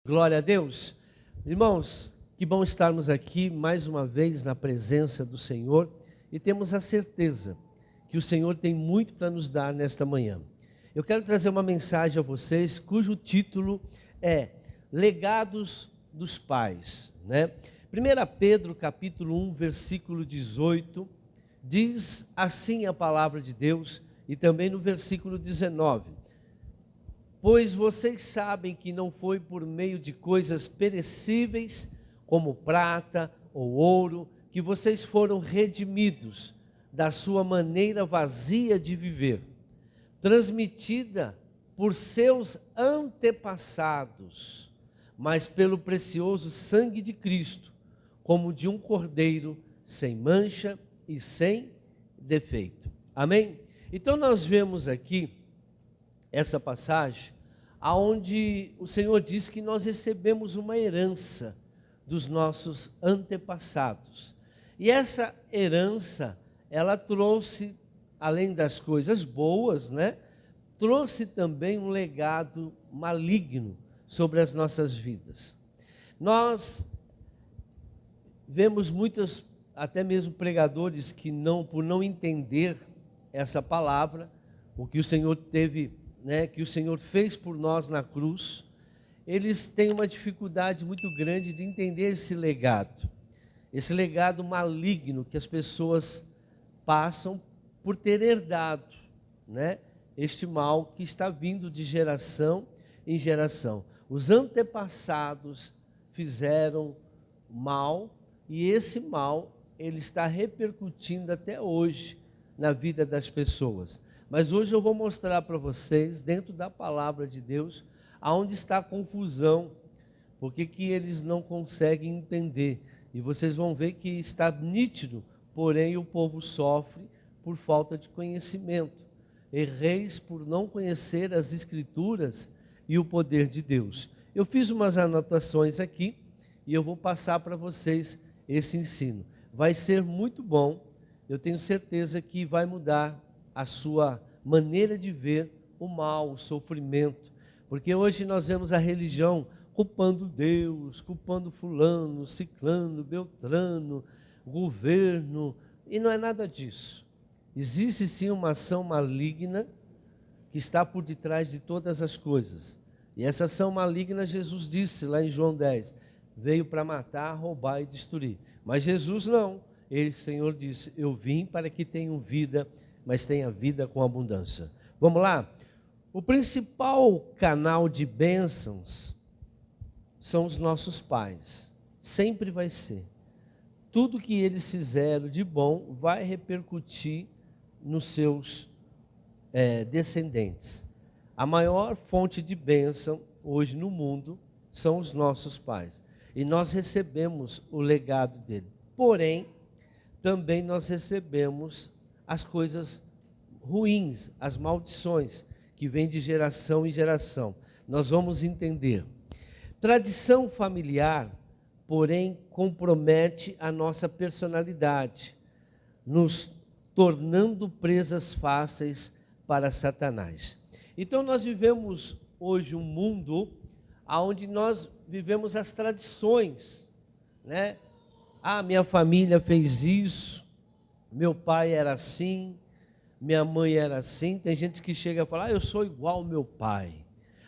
Glória a Deus. Irmãos, que bom estarmos aqui mais uma vez na presença do Senhor e temos a certeza que o Senhor tem muito para nos dar nesta manhã. Eu quero trazer uma mensagem a vocês cujo título é Legados dos Pais, né? 1 Pedro capítulo 1, versículo 18, diz assim a palavra de Deus, e também no versículo 19: pois vocês sabem que não foi por meio de coisas perecíveis, como prata ou ouro, que vocês foram redimidos da sua maneira vazia de viver, transmitida por seus antepassados, mas pelo precioso sangue de Cristo, como de um cordeiro sem mancha e sem defeito. Amém? Então nós vemos aqui essa passagem aonde o Senhor diz que nós recebemos uma herança dos nossos antepassados. E essa herança, ela trouxe, além das coisas boas, né, trouxe também um legado maligno sobre as nossas vidas. Nós vemos muitos, até mesmo pregadores, que por não entender essa palavra, o que o Senhor teve, que o Senhor fez por nós na cruz, eles têm uma dificuldade muito grande de entender esse legado maligno que as pessoas passam por ter herdado, né? Este mal que está vindo de geração em geração. Os antepassados fizeram mal e esse mal ele está repercutindo até hoje na vida das pessoas. Mas hoje eu vou mostrar para vocês, dentro da palavra de Deus, aonde está a confusão, porque que eles não conseguem entender. E vocês vão ver que está nítido, porém o povo sofre por falta de conhecimento. Erreis por não conhecer as Escrituras e o poder de Deus. Eu fiz umas anotações aqui e eu vou passar para vocês esse ensino. Vai ser muito bom, eu tenho certeza que vai mudar a sua maneira de ver o mal, o sofrimento. Porque hoje nós vemos a religião culpando Deus, culpando fulano, ciclano, beltrano, governo, e não é nada disso. Existe sim uma ação maligna que está por detrás de todas as coisas. E essa ação maligna, Jesus disse lá em João 10, veio para matar, roubar e destruir. Mas Jesus não. O Senhor disse, eu vim para que tenham vida, mas tenha vida com abundância. Vamos lá? O principal canal de bênçãos são os nossos pais. Sempre vai ser. Tudo que eles fizeram de bom vai repercutir nos seus descendentes. A maior fonte de bênção hoje no mundo são os nossos pais. E nós recebemos o legado dele. Porém, também nós recebemos as coisas ruins, as maldições que vêm de geração em geração. Nós vamos entender. Tradição familiar, porém, compromete a nossa personalidade, nos tornando presas fáceis para Satanás. Então nós vivemos hoje um mundo onde nós vivemos as tradições, né? Ah, minha família fez isso, meu pai era assim, minha mãe era assim. Tem gente que chega a falar, eu sou igual ao meu pai.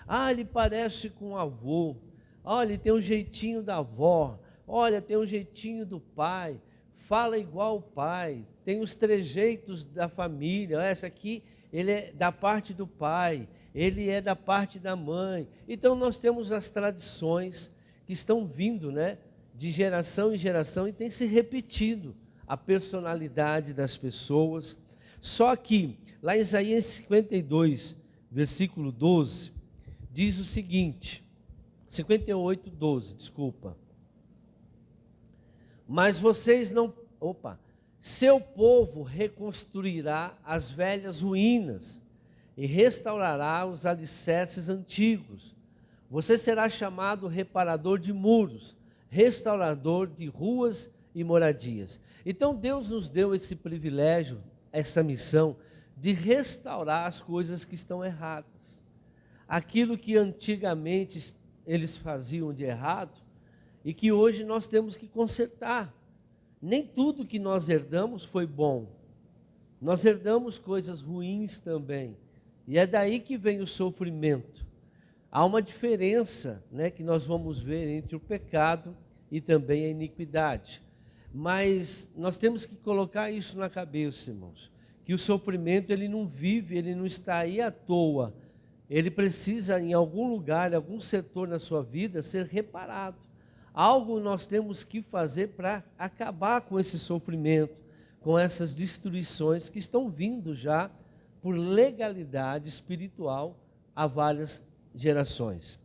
Ah, ele parece com o avô. Olha, ele tem um jeitinho da avó. Olha, tem um jeitinho do pai. Fala igual o pai. Tem os trejeitos da família. Essa aqui, ele é da parte do pai. Ele é da parte da mãe. Então, nós temos as tradições que estão vindo, né, de geração em geração e tem se repetido a personalidade das pessoas. Só que, lá em Isaías 52, versículo 12, diz o seguinte, 58, 12, desculpa. Mas vocês não... seu povo reconstruirá as velhas ruínas e restaurará os alicerces antigos. Você será chamado reparador de muros, restaurador de ruas e moradias. Então Deus nos deu esse privilégio, essa missão de restaurar as coisas que estão erradas. Aquilo que antigamente eles faziam de errado e que hoje nós temos que consertar. Nem tudo que nós herdamos foi bom. Nós herdamos coisas ruins também. E é daí que vem o sofrimento. Há uma diferença, né, que nós vamos ver entre o pecado e também a iniquidade. Mas nós temos que colocar isso na cabeça, irmãos. Que o sofrimento, ele não vive, ele não está aí à toa. Ele precisa, em algum lugar, em algum setor na sua vida, ser reparado. Algo nós temos que fazer para acabar com esse sofrimento, com essas destruições que estão vindo já por legalidade espiritual há várias gerações.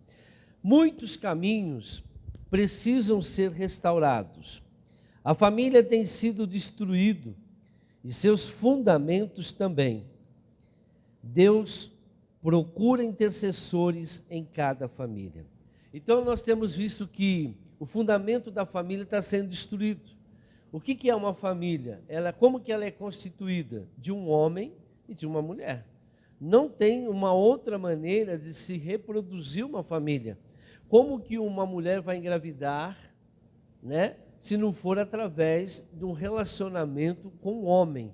Muitos caminhos precisam ser restaurados. A família tem sido destruída e seus fundamentos também. Deus procura intercessores em cada família. Então nós temos visto que o fundamento da família está sendo destruído. O que é uma família? Como que ela é constituída? De um homem e de uma mulher. Não tem uma outra maneira de se reproduzir uma família. Como que uma mulher vai engravidar, né, se não for através de um relacionamento com o homem?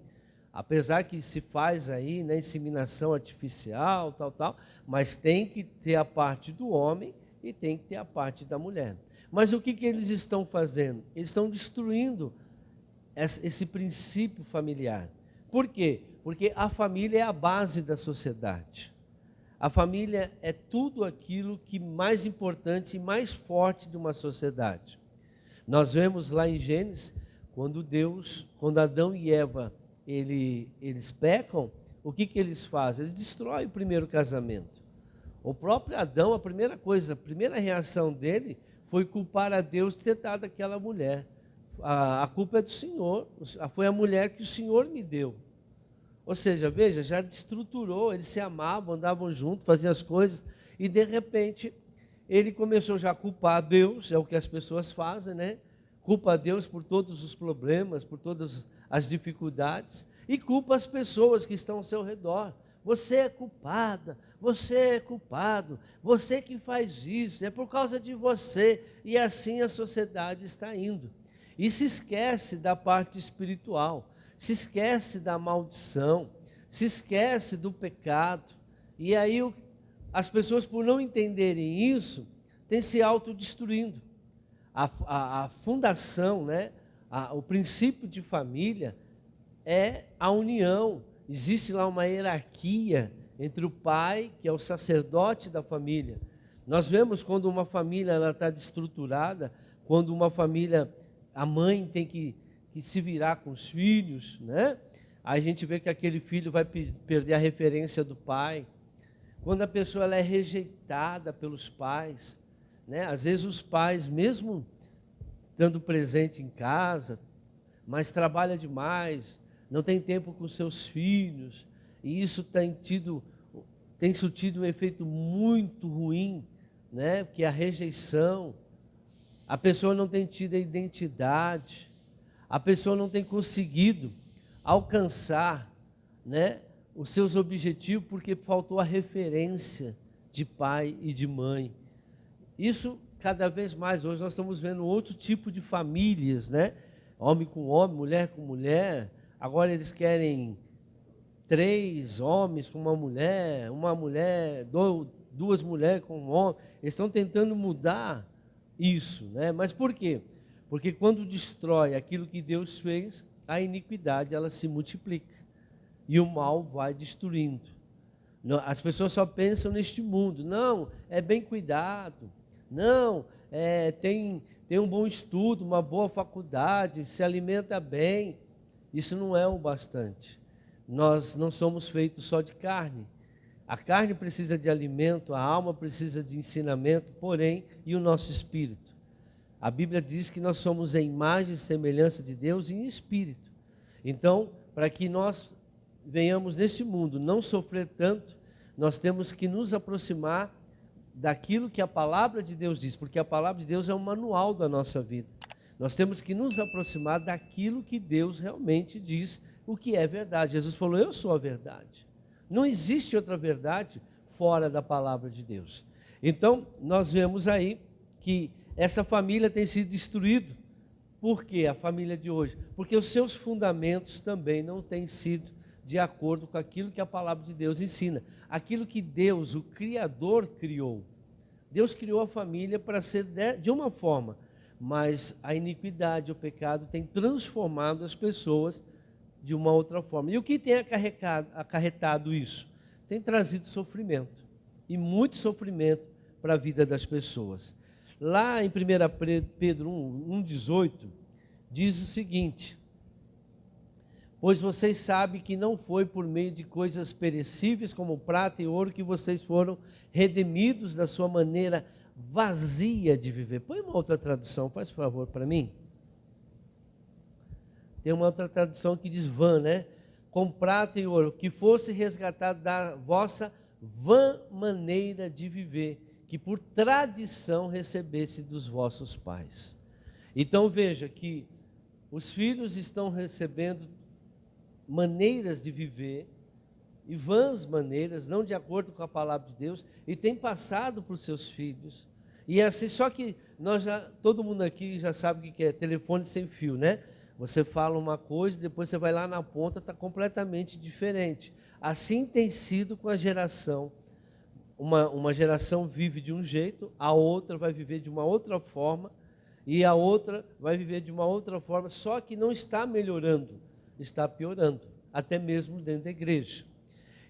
Apesar que se faz aí, né, inseminação artificial, tal, mas tem que ter a parte do homem e tem que ter a parte da mulher. Mas o que eles estão fazendo? Eles estão destruindo esse princípio familiar. Por quê? Porque a família é a base da sociedade. A família é tudo aquilo que mais importante e mais forte de uma sociedade. Nós vemos lá em Gênesis, quando Adão e Eva, eles pecam, o que eles fazem? Eles destroem o primeiro casamento. O próprio Adão, a primeira reação dele foi culpar a Deus de ter dado aquela mulher. A culpa é do Senhor, foi a mulher que o Senhor me deu. Ou seja, veja, já destruturou, eles se amavam, andavam juntos, faziam as coisas, e de repente ele começou já a culpar Deus, é o que as pessoas fazem, né? Culpa a Deus por todos os problemas, por todas as dificuldades, e culpa as pessoas que estão ao seu redor. Você é culpada, você é culpado, você que faz isso, é por causa de você, e assim a sociedade está indo. E se esquece da parte espiritual, se esquece da maldição, se esquece do pecado. E aí as pessoas, por não entenderem isso, têm se autodestruindo. A fundação, né, o princípio de família é a união. Existe lá uma hierarquia entre o pai, que é o sacerdote da família. Nós vemos quando uma família está desestruturada, quando uma família, a mãe tem que se virar com os filhos, né? Aí a gente vê que aquele filho vai perder a referência do pai. Quando a pessoa ela é rejeitada pelos pais, né? Às vezes os pais, mesmo dando presente em casa, mas trabalha demais, não tem tempo com seus filhos, e isso tem surtido um efeito muito ruim, né? Que é a rejeição. A pessoa não tem tido a identidade, a pessoa não tem conseguido alcançar, né, os seus objetivos porque faltou a referência de pai e de mãe. Isso cada vez mais, hoje nós estamos vendo outro tipo de famílias, né? Homem com homem, mulher com mulher. Agora eles querem 3 homens com uma mulher, duas mulheres com um homem. Eles estão tentando mudar isso, né? Mas por quê? Porque quando destrói aquilo que Deus fez, a iniquidade ela se multiplica e o mal vai destruindo. As pessoas só pensam neste mundo. Não, é bem cuidado. Não, tem um bom estudo, uma boa faculdade, se alimenta bem. Isso não é o bastante. Nós não somos feitos só de carne. A carne precisa de alimento, a alma precisa de ensinamento, porém, e o nosso espírito. A Bíblia diz que nós somos a imagem e semelhança de Deus em espírito. Então, para que nós venhamos nesse mundo não sofrer tanto, nós temos que nos aproximar daquilo que a palavra de Deus diz, porque a palavra de Deus é o manual da nossa vida. Nós temos que nos aproximar daquilo que Deus realmente diz, o que é verdade. Jesus falou, eu sou a verdade. Não existe outra verdade fora da palavra de Deus. Então, nós vemos aí que essa família tem sido destruída. Por que a família de hoje? Porque os seus fundamentos também não têm sido de acordo com aquilo que a palavra de Deus ensina. Aquilo que Deus, o Criador, criou. Deus criou a família para ser de uma forma, mas a iniquidade, o pecado tem transformado as pessoas de uma outra forma. E o que tem acarretado isso? Tem trazido sofrimento, e muito sofrimento para a vida das pessoas. Lá em 1 Pedro 1,18, diz o seguinte: pois vocês sabem que não foi por meio de coisas perecíveis como prata e ouro que vocês foram redimidos da sua maneira vazia de viver. Põe uma outra tradução, faz favor para mim. Tem uma outra tradução que diz vã, né? Com prata e ouro, que fosse resgatado da vossa vã maneira de viver, que por tradição recebesse dos vossos pais. Então veja que os filhos estão recebendo maneiras de viver, e vãs maneiras, não de acordo com a palavra de Deus, e tem passado para os seus filhos. E assim, só que todo mundo aqui já sabe o que é telefone sem fio, né? Você fala uma coisa, depois você vai lá na ponta, está completamente diferente. Assim tem sido com a geração. Uma geração vive de um jeito, a outra vai viver de uma outra forma, e a outra vai viver de uma outra forma, só que não está melhorando, está piorando, até mesmo dentro da igreja.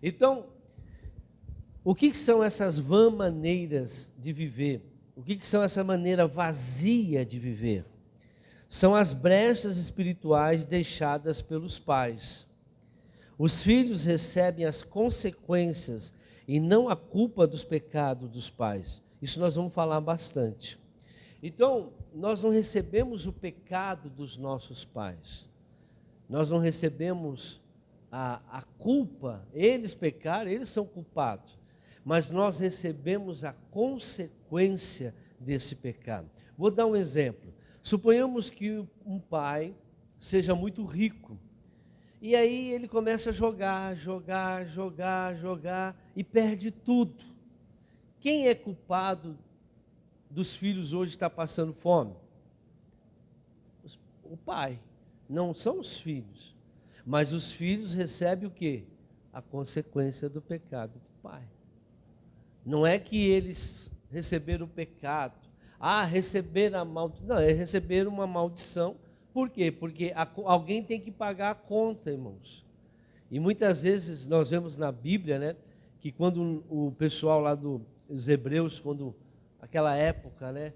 Então, o que são essas vãs maneiras de viver? O que são essa maneira vazia de viver? São as brechas espirituais deixadas pelos pais. Os filhos recebem as consequências e não a culpa dos pecados dos pais. Isso nós vamos falar bastante. Então, nós não recebemos o pecado dos nossos pais. Nós não recebemos a culpa. Eles pecaram, eles são culpados. Mas nós recebemos a consequência desse pecado. Vou dar um exemplo. Suponhamos que um pai seja muito rico. E aí ele começa a jogar e perde tudo. Quem é culpado dos filhos hoje estar passando fome? O pai. Não são os filhos. Mas os filhos recebem o quê? A consequência do pecado do pai. Não é que eles receberam o pecado. Receberam a maldição. Não, é receber uma maldição. Por quê? Porque alguém tem que pagar a conta, irmãos. E muitas vezes nós vemos na Bíblia, né, que quando o pessoal lá dos Hebreus, aquela época, né,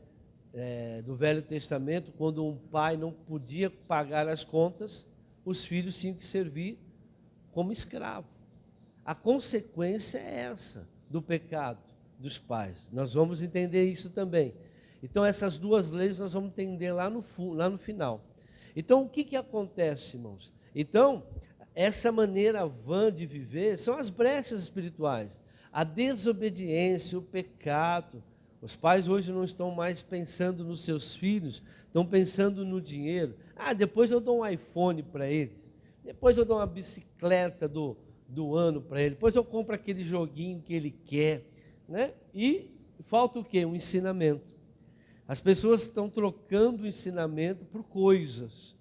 do Velho Testamento, quando um pai não podia pagar as contas, os filhos tinham que servir como escravo. A consequência é essa do pecado dos pais. Nós vamos entender isso também. Então essas duas leis nós vamos entender lá no final. Então o que acontece, irmãos? Então, essa maneira vã de viver são as brechas espirituais. A desobediência, o pecado. Os pais hoje não estão mais pensando nos seus filhos, estão pensando no dinheiro. Depois eu dou um iPhone para ele. Depois eu dou uma bicicleta do ano para ele. Depois eu compro aquele joguinho que ele quer, né? E falta o quê? Um ensinamento. As pessoas estão trocando o ensinamento por coisas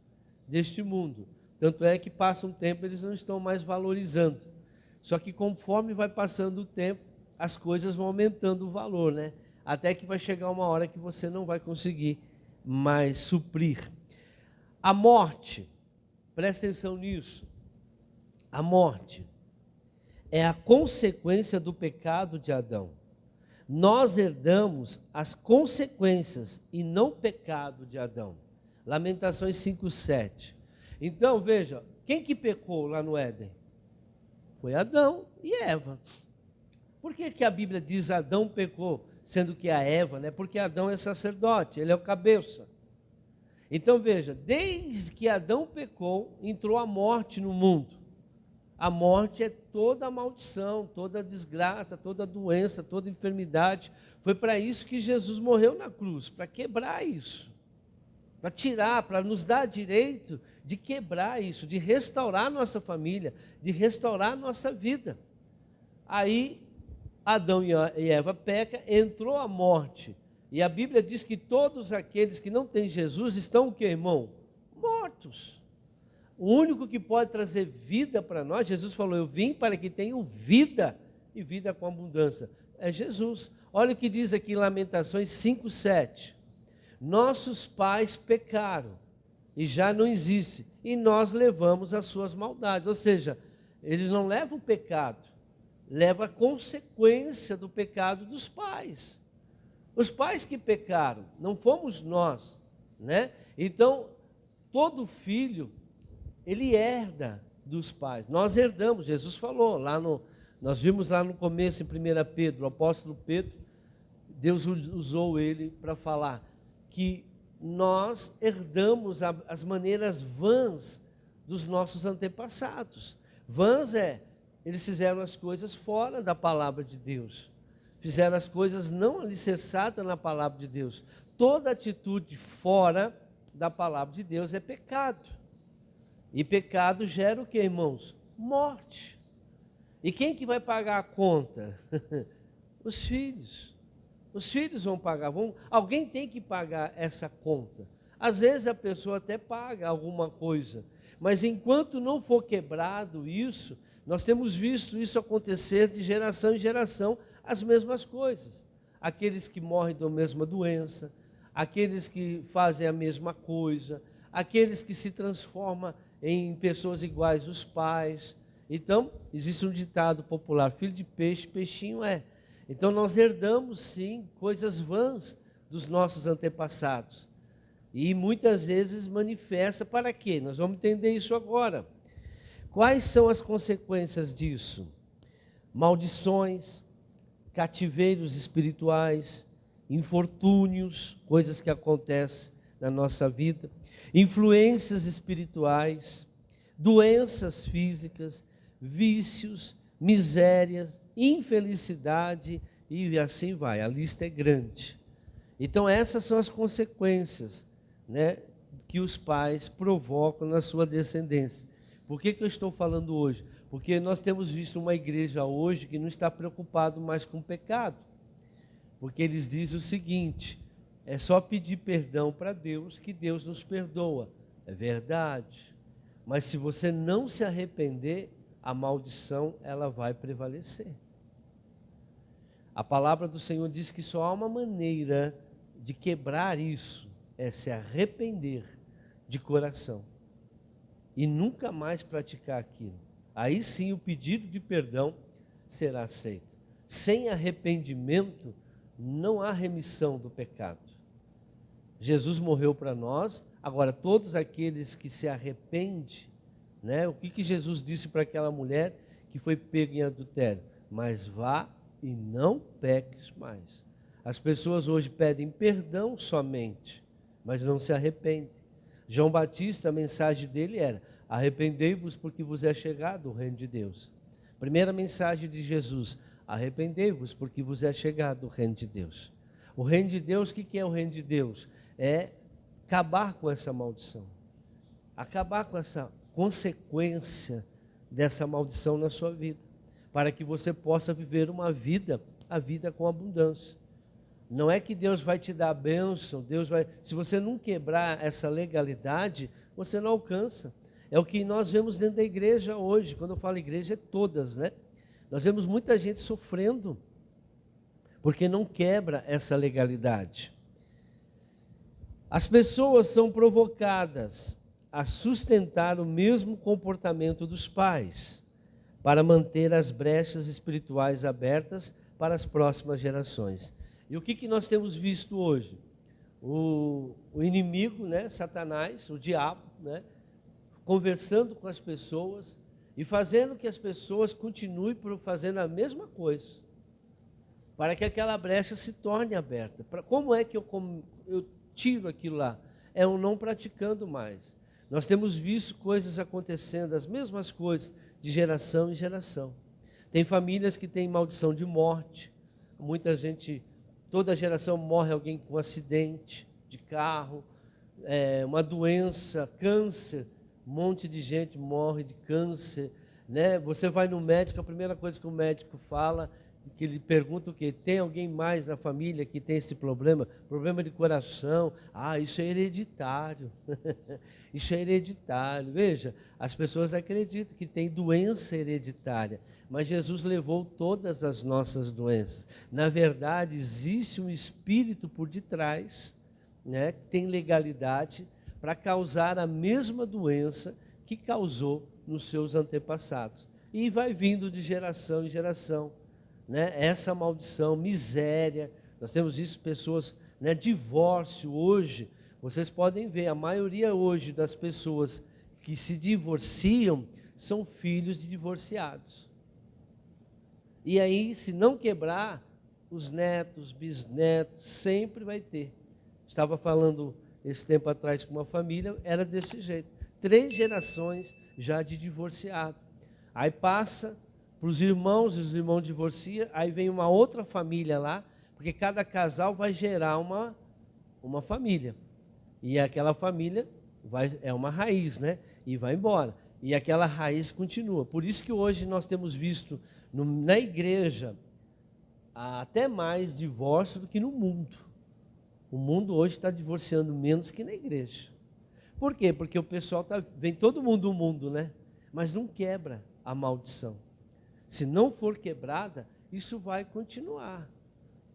deste mundo. Tanto é que passa um tempo, eles não estão mais valorizando. Só que conforme vai passando o tempo, as coisas vão aumentando o valor, né? Até que vai chegar uma hora que você não vai conseguir mais suprir. A morte, presta atenção nisso, a morte é a consequência do pecado de Adão. Nós herdamos as consequências e não o pecado de Adão. Lamentações 5:7. Então, veja, quem que pecou lá no Éden? Foi Adão e Eva. Por que a Bíblia diz Adão pecou, sendo que a Eva, né? Porque Adão é sacerdote, ele é o cabeça. Então, veja, desde que Adão pecou, entrou a morte no mundo. A morte é toda a maldição, toda a desgraça, toda a doença, toda a enfermidade. Foi para isso que Jesus morreu na cruz, para quebrar isso. Para tirar, para nos dar direito de quebrar isso, de restaurar nossa família, de restaurar nossa vida. Aí Adão e Eva pecam, entrou a morte. E a Bíblia diz que todos aqueles que não têm Jesus estão o quê, irmão? Mortos. O único que pode trazer vida para nós, Jesus falou, eu vim para que tenham vida e vida com abundância. É Jesus. Olha o que diz aqui em Lamentações 5:7. Nossos pais pecaram e já não existe, e nós levamos as suas maldades. Ou seja, eles não levam o pecado, levam a consequência do pecado dos pais. Os pais que pecaram, não fomos nós, né? Então, todo filho, ele herda dos pais. Nós herdamos, Jesus falou, nós vimos lá no começo, em 1 Pedro, o apóstolo Pedro, Deus usou ele para falar que nós herdamos as maneiras vãs dos nossos antepassados. Vãs eles fizeram as coisas fora da palavra de Deus. Fizeram as coisas não alicerçadas na palavra de Deus. Toda atitude fora da palavra de Deus é pecado. E pecado gera o que, irmãos? Morte. E quem que vai pagar a conta? Os filhos. Os filhos vão pagar. Alguém tem que pagar essa conta. Às vezes a pessoa até paga alguma coisa. Mas enquanto não for quebrado isso, nós temos visto isso acontecer de geração em geração, as mesmas coisas. Aqueles que morrem da mesma doença, aqueles que fazem a mesma coisa, aqueles que se transformam em pessoas iguais aos pais. Então, existe um ditado popular, filho de peixe, peixinho é. Então, nós herdamos, sim, coisas vãs dos nossos antepassados. E muitas vezes manifesta para quê? Nós vamos entender isso agora. Quais são as consequências disso? Maldições, cativeiros espirituais, infortúnios, coisas que acontecem na nossa vida, influências espirituais, doenças físicas, vícios, misérias, infelicidade e assim vai. A lista é grande. Então essas são as consequências, né, que os pais provocam na sua descendência. Por que eu estou falando hoje? Porque nós temos visto uma igreja hoje que não está preocupado mais com o pecado. Porque eles dizem o seguinte, é só pedir perdão para Deus que Deus nos perdoa. É verdade. Mas se você não se arrepender, a maldição ela vai prevalecer. A palavra do Senhor diz que só há uma maneira de quebrar isso, é se arrepender de coração. E nunca mais praticar aquilo. Aí sim o pedido de perdão será aceito. Sem arrependimento, não há remissão do pecado. Jesus morreu para nós, agora todos aqueles que se arrependem, né? O que Jesus disse para aquela mulher que foi pega em adultério? Mas vá e não peques mais. As pessoas hoje pedem perdão somente, mas não se arrependem. João Batista, a mensagem dele era, arrependei-vos porque vos é chegado o reino de Deus. Primeira mensagem de Jesus, arrependei-vos porque vos é chegado o reino de Deus. O reino de Deus, o que é o reino de Deus? É acabar com essa maldição. Acabar com essa consequência dessa maldição na sua vida. Para que você possa viver uma vida, a vida com abundância. Não é que Deus vai te dar a bênção, se você não quebrar essa legalidade, você não alcança. É o que nós vemos dentro da igreja hoje. Quando eu falo igreja, é todas, né? Nós vemos muita gente sofrendo, porque não quebra essa legalidade. As pessoas são provocadas a sustentar o mesmo comportamento dos pais, para manter as brechas espirituais abertas para as próximas gerações. E o que nós temos visto hoje? O inimigo, né, Satanás, o diabo, né, conversando com as pessoas e fazendo que as pessoas continuem fazendo a mesma coisa, para que aquela brecha se torne aberta. Como é que eu tiro aquilo lá? É o não praticando mais. Nós temos visto coisas acontecendo, as mesmas coisas, de geração em geração. Tem famílias que têm maldição de morte, muita gente, toda geração morre alguém com um acidente de carro, uma doença, câncer, um monte de gente morre de câncer, né? Você vai no médico, a primeira coisa que o médico fala, que ele pergunta o quê? Tem alguém mais na família que tem esse problema? Problema de coração? Ah, isso é hereditário. Isso é hereditário. Veja, as pessoas acreditam que tem doença hereditária, mas Jesus levou todas as nossas doenças. Na verdade, existe um espírito por detrás, né, que tem legalidade para causar a mesma doença que causou nos seus antepassados. E vai vindo de geração em geração, né? Essa maldição, miséria. Nós temos visto pessoas, né, divórcio hoje. Vocês podem ver, a maioria hoje das pessoas que se divorciam são filhos de divorciados. E aí, se não quebrar, os netos, bisnetos, sempre vai ter. Estava falando esse tempo atrás com uma família, era desse jeito. 3 gerações já de divorciado. Aí passa para os irmãos divorciam, aí vem uma outra família lá, porque cada casal vai gerar uma família. E aquela família é uma raiz, né? E vai embora. E aquela raiz continua. Por isso que hoje nós temos visto na igreja até mais divórcio do que no mundo. O mundo hoje está divorciando menos que na igreja. Por quê? Porque o pessoal vem todo mundo do mundo, né? Mas não quebra a maldição. Se não for quebrada, isso vai continuar.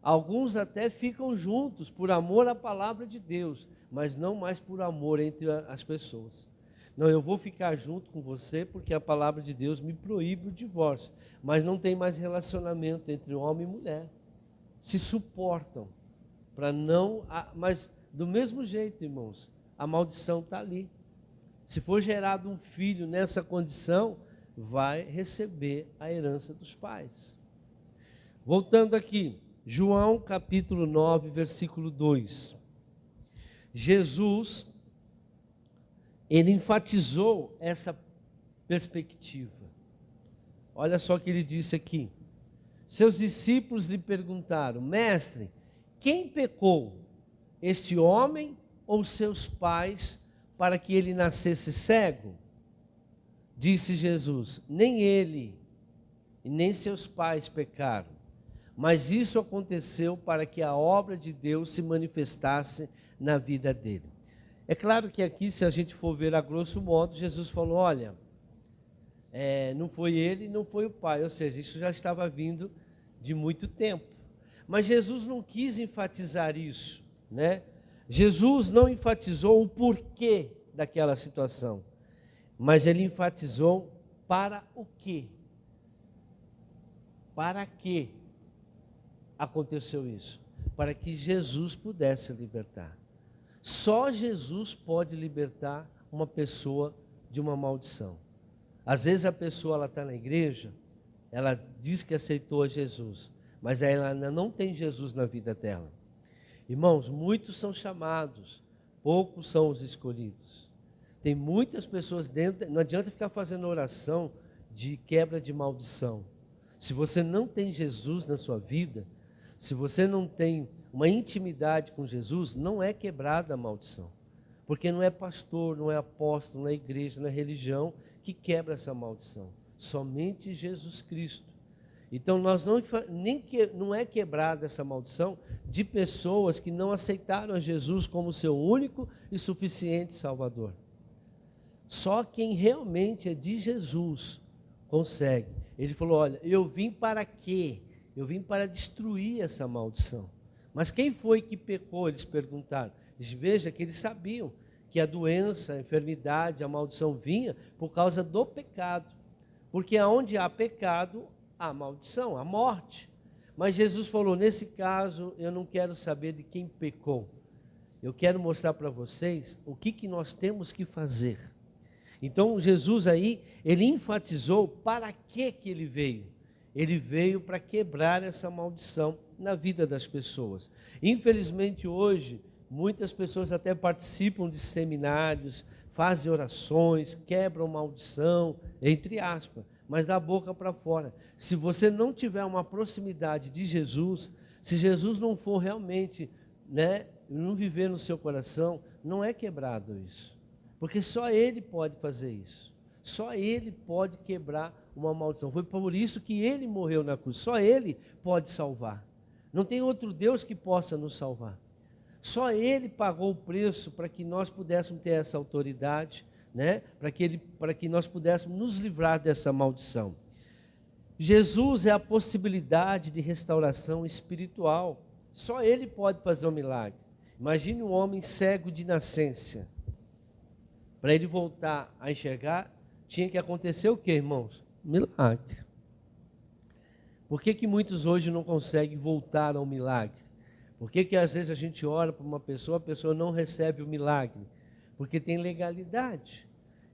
Alguns até ficam juntos por amor à palavra de Deus, mas não mais por amor entre as pessoas. Não, eu vou ficar junto com você porque a palavra de Deus me proíbe o divórcio, mas não tem mais relacionamento entre homem e mulher. Se suportam para não, mas do mesmo jeito, irmãos, a maldição está ali. Se for gerado um filho nessa condição, vai receber a herança dos pais. Voltando aqui, João capítulo 9, versículo 2. Jesus, ele enfatizou essa perspectiva. Olha só o que ele disse aqui. Seus discípulos lhe perguntaram: Mestre, quem pecou, este homem ou seus pais, para que ele nascesse cego? Disse Jesus: nem ele e nem seus pais pecaram, mas isso aconteceu para que a obra de Deus se manifestasse na vida dele. É claro que aqui, se a gente for ver a grosso modo, Jesus falou: olha, não foi ele, não foi o pai, ou seja, isso já estava vindo de muito tempo. Mas Jesus não quis enfatizar isso, né? Jesus não enfatizou o porquê daquela situação, mas ele enfatizou para o quê? Para que aconteceu isso? Para que Jesus pudesse libertar. Só Jesus pode libertar uma pessoa de uma maldição. Às vezes a pessoa está na igreja, ela diz que aceitou a Jesus, mas ela ainda não tem Jesus na vida dela. Irmãos, muitos são chamados, poucos são os escolhidos. Tem muitas pessoas dentro, não adianta ficar fazendo oração de quebra de maldição. Se você não tem Jesus na sua vida, se você não tem uma intimidade com Jesus, não é quebrada a maldição. Porque não é pastor, não é apóstolo, não é igreja, não é religião que quebra essa maldição. Somente Jesus Cristo. Então, não é quebrada essa maldição de pessoas que não aceitaram a Jesus como seu único e suficiente Salvador. Só quem realmente é de Jesus consegue. Ele falou: olha, eu vim para quê? Eu vim para destruir essa maldição. Mas quem foi que pecou? Eles perguntaram. Veja que eles sabiam que a doença, a enfermidade, a maldição vinha por causa do pecado. Porque aonde há pecado, há maldição, há morte. Mas Jesus falou: nesse caso, eu não quero saber de quem pecou. Eu quero mostrar para vocês o que nós temos que fazer. Então, Jesus aí, ele enfatizou para que ele veio. Ele veio para quebrar essa maldição na vida das pessoas. Infelizmente, hoje, muitas pessoas até participam de seminários, fazem orações, quebram maldição, entre aspas, mas da boca para fora. Se você não tiver uma proximidade de Jesus, se Jesus não for realmente, não viver no seu coração, não é quebrado isso. Porque só Ele pode fazer isso. Só Ele pode quebrar uma maldição. Foi por isso que ele morreu na cruz. Só ele pode salvar. Não tem outro Deus que possa nos salvar. Só ele pagou o preço para que nós pudéssemos ter essa autoridade, né? Para que nós pudéssemos nos livrar dessa maldição. Jesus é a possibilidade de restauração espiritual. Só ele pode fazer um milagre. Imagine um homem cego de nascença. Para ele voltar a enxergar, tinha que acontecer o quê, irmãos? Milagre. Por que muitos hoje não conseguem voltar ao milagre? Por que às vezes a gente ora para uma pessoa, a pessoa não recebe o milagre? Porque tem legalidade.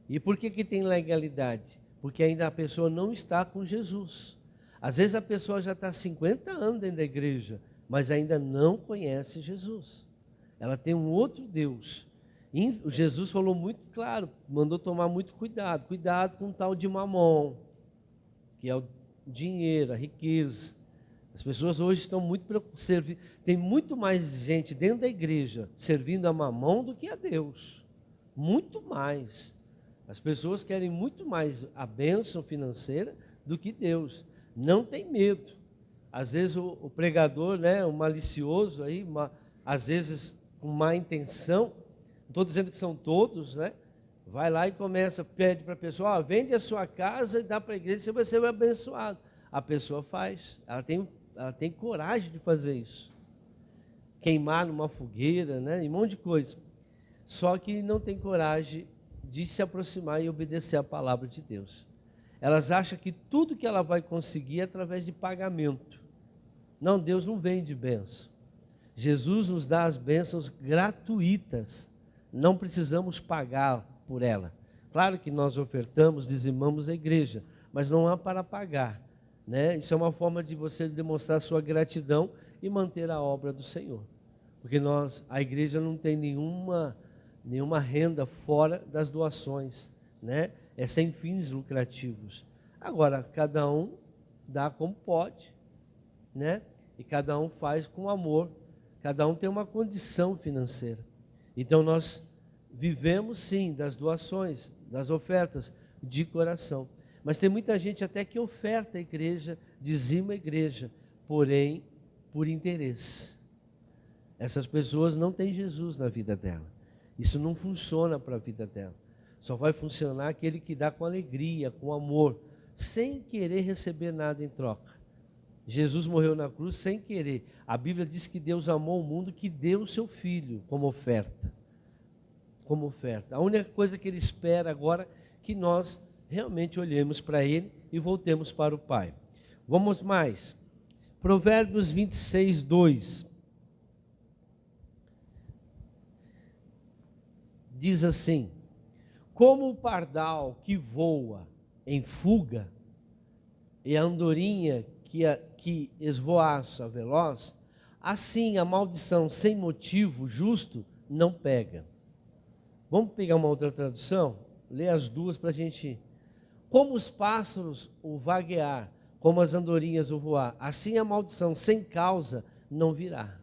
E por que tem legalidade? Porque ainda a pessoa não está com Jesus. Às vezes a pessoa já está há 50 anos dentro da igreja, mas ainda não conhece Jesus. Ela tem um outro Deus. E Jesus falou muito claro, mandou tomar muito cuidado. Cuidado com o tal de mamon, que é o dinheiro, a riqueza. As pessoas hoje estão muito preocupadas. Tem muito mais gente dentro da igreja servindo a mamon do que a Deus. Muito mais. As pessoas querem muito mais a bênção financeira do que Deus. Não tem medo. Às vezes o pregador, né, o malicioso, aí, às vezes com má intenção, não estou dizendo que são todos, né? Vai lá e começa, pede para a pessoa, vende a sua casa e dá para a igreja, você vai ser abençoado. A pessoa faz, ela tem coragem de fazer isso. Queimar numa fogueira, né? E um monte de coisa. Só que não tem coragem de se aproximar e obedecer a palavra de Deus. Elas acham que tudo que ela vai conseguir é através de pagamento. Não, Deus não vende bênção. Jesus nos dá as bênçãos gratuitas. Não precisamos pagar por ela. Claro que nós ofertamos, dizimamos a igreja, mas não há para pagar, né? Isso é uma forma de você demonstrar sua gratidão e manter a obra do Senhor. Porque a igreja não tem nenhuma renda fora das doações, né? É sem fins lucrativos. Agora, cada um dá como pode, né? E cada um faz com amor. Cada um tem uma condição financeira. Então nós vivemos sim das doações, das ofertas de coração. Mas tem muita gente até que oferta a igreja, dizima a igreja, porém por interesse. Essas pessoas não têm Jesus na vida dela. Isso não funciona para a vida dela. Só vai funcionar aquele que dá com alegria, com amor, sem querer receber nada em troca. Jesus morreu na cruz sem querer. A Bíblia diz que Deus amou o mundo, que deu o seu Filho como oferta. Como oferta. A única coisa que Ele espera agora é que nós realmente olhemos para Ele e voltemos para o Pai. Vamos mais. Provérbios 26, 2. Diz assim: como o pardal que voa em fuga e a andorinha que esvoaça veloz, assim a maldição sem motivo justo não pega. Vamos pegar uma outra tradução? Ler as duas para a gente. Como os pássaros o vaguear, como as andorinhas o voar, assim a maldição sem causa não virá.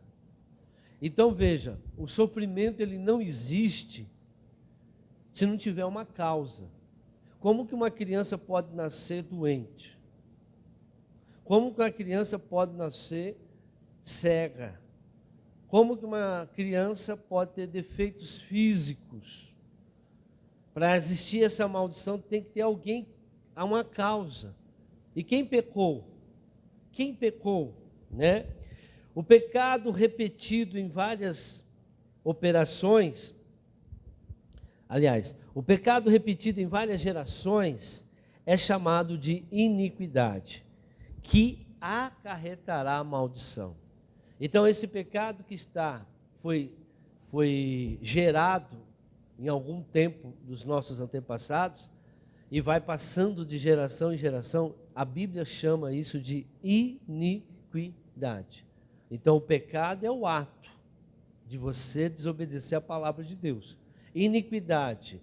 Então veja, o sofrimento ele não existe se não tiver uma causa. Como que uma criança pode nascer doente? Como que uma criança pode nascer cega? Como que uma criança pode ter defeitos físicos? Para existir essa maldição tem que ter alguém, há uma causa. E quem pecou? Quem pecou, né? O pecado repetido em várias operações, aliás, o pecado repetido em várias gerações é chamado de iniquidade, que acarretará a maldição. Então esse pecado que foi gerado em algum tempo dos nossos antepassados e vai passando de geração em geração, a Bíblia chama isso de iniquidade. Então o pecado é o ato de você desobedecer a palavra de Deus. Iniquidade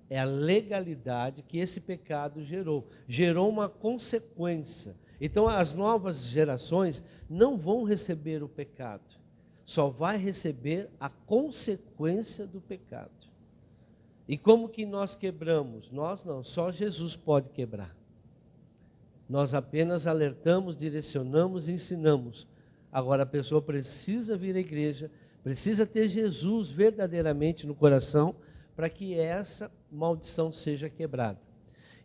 é a legalidade que esse pecado gerou uma consequência. Então as novas gerações não vão receber o pecado, só vai receber a consequência do pecado. E como que nós quebramos? Nós não, só Jesus pode quebrar. Nós apenas alertamos, direcionamos, ensinamos. Agora a pessoa precisa vir à igreja, precisa ter Jesus verdadeiramente no coração para que essa maldição seja quebrada.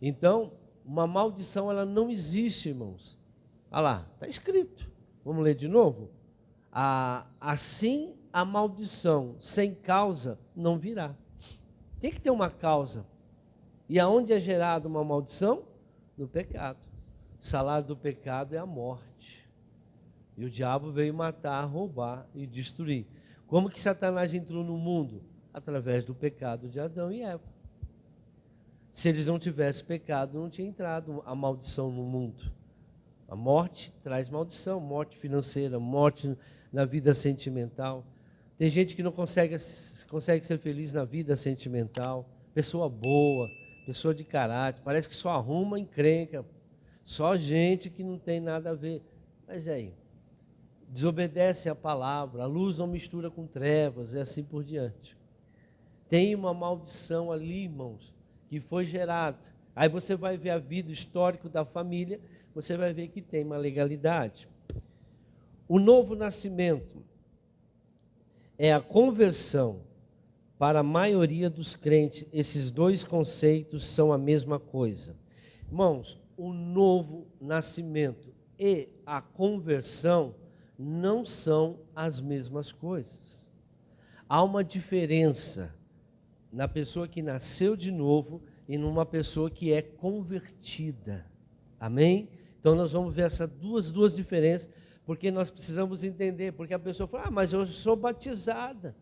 Então, uma maldição ela não existe, irmãos. Olha lá, está escrito. Vamos ler de novo? Assim a maldição sem causa não virá. Tem que ter uma causa. E aonde é gerada uma maldição? No pecado. O salário do pecado é a morte. E o diabo veio matar, roubar e destruir. Como que Satanás entrou no mundo? Através do pecado de Adão e Eva. Se eles não tivessem pecado, não tinha entrado a maldição no mundo. A morte traz maldição, morte financeira, morte na vida sentimental. Tem gente que não consegue ser feliz na vida sentimental. Pessoa boa, pessoa de caráter, parece que só arruma encrenca. Só gente que não tem nada a ver. Mas aí, desobedece a palavra, a luz não mistura com trevas, e assim por diante. Tem uma maldição ali, irmãos, que foi gerada. Aí você vai ver a vida histórica da família, você vai ver que tem uma legalidade. O novo nascimento é a conversão. Para a maioria dos crentes, esses dois conceitos são a mesma coisa. Irmãos, o novo nascimento e a conversão não são as mesmas coisas. Há uma diferença na pessoa que nasceu de novo e numa pessoa que é convertida. Amém? Então nós vamos ver essas duas diferenças, porque nós precisamos entender, porque a pessoa fala, mas eu sou batizada,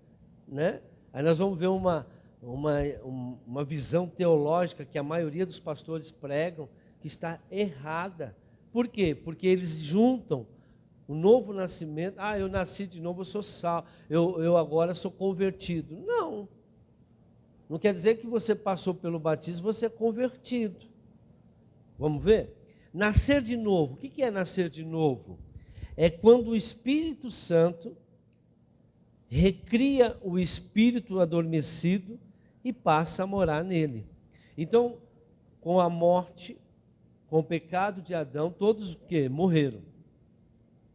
né? Aí nós vamos ver uma visão teológica que a maioria dos pastores pregam, que está errada. Por quê? Porque eles juntam o novo nascimento, eu nasci de novo, eu sou salvo, eu agora sou convertido. Não. Não quer dizer que você passou pelo batismo, você é convertido. Vamos ver? Nascer de novo. O que é nascer de novo? É quando o Espírito Santo recria o espírito adormecido e passa a morar nele. Então, com a morte, com o pecado de Adão, todos o quê? Morreram.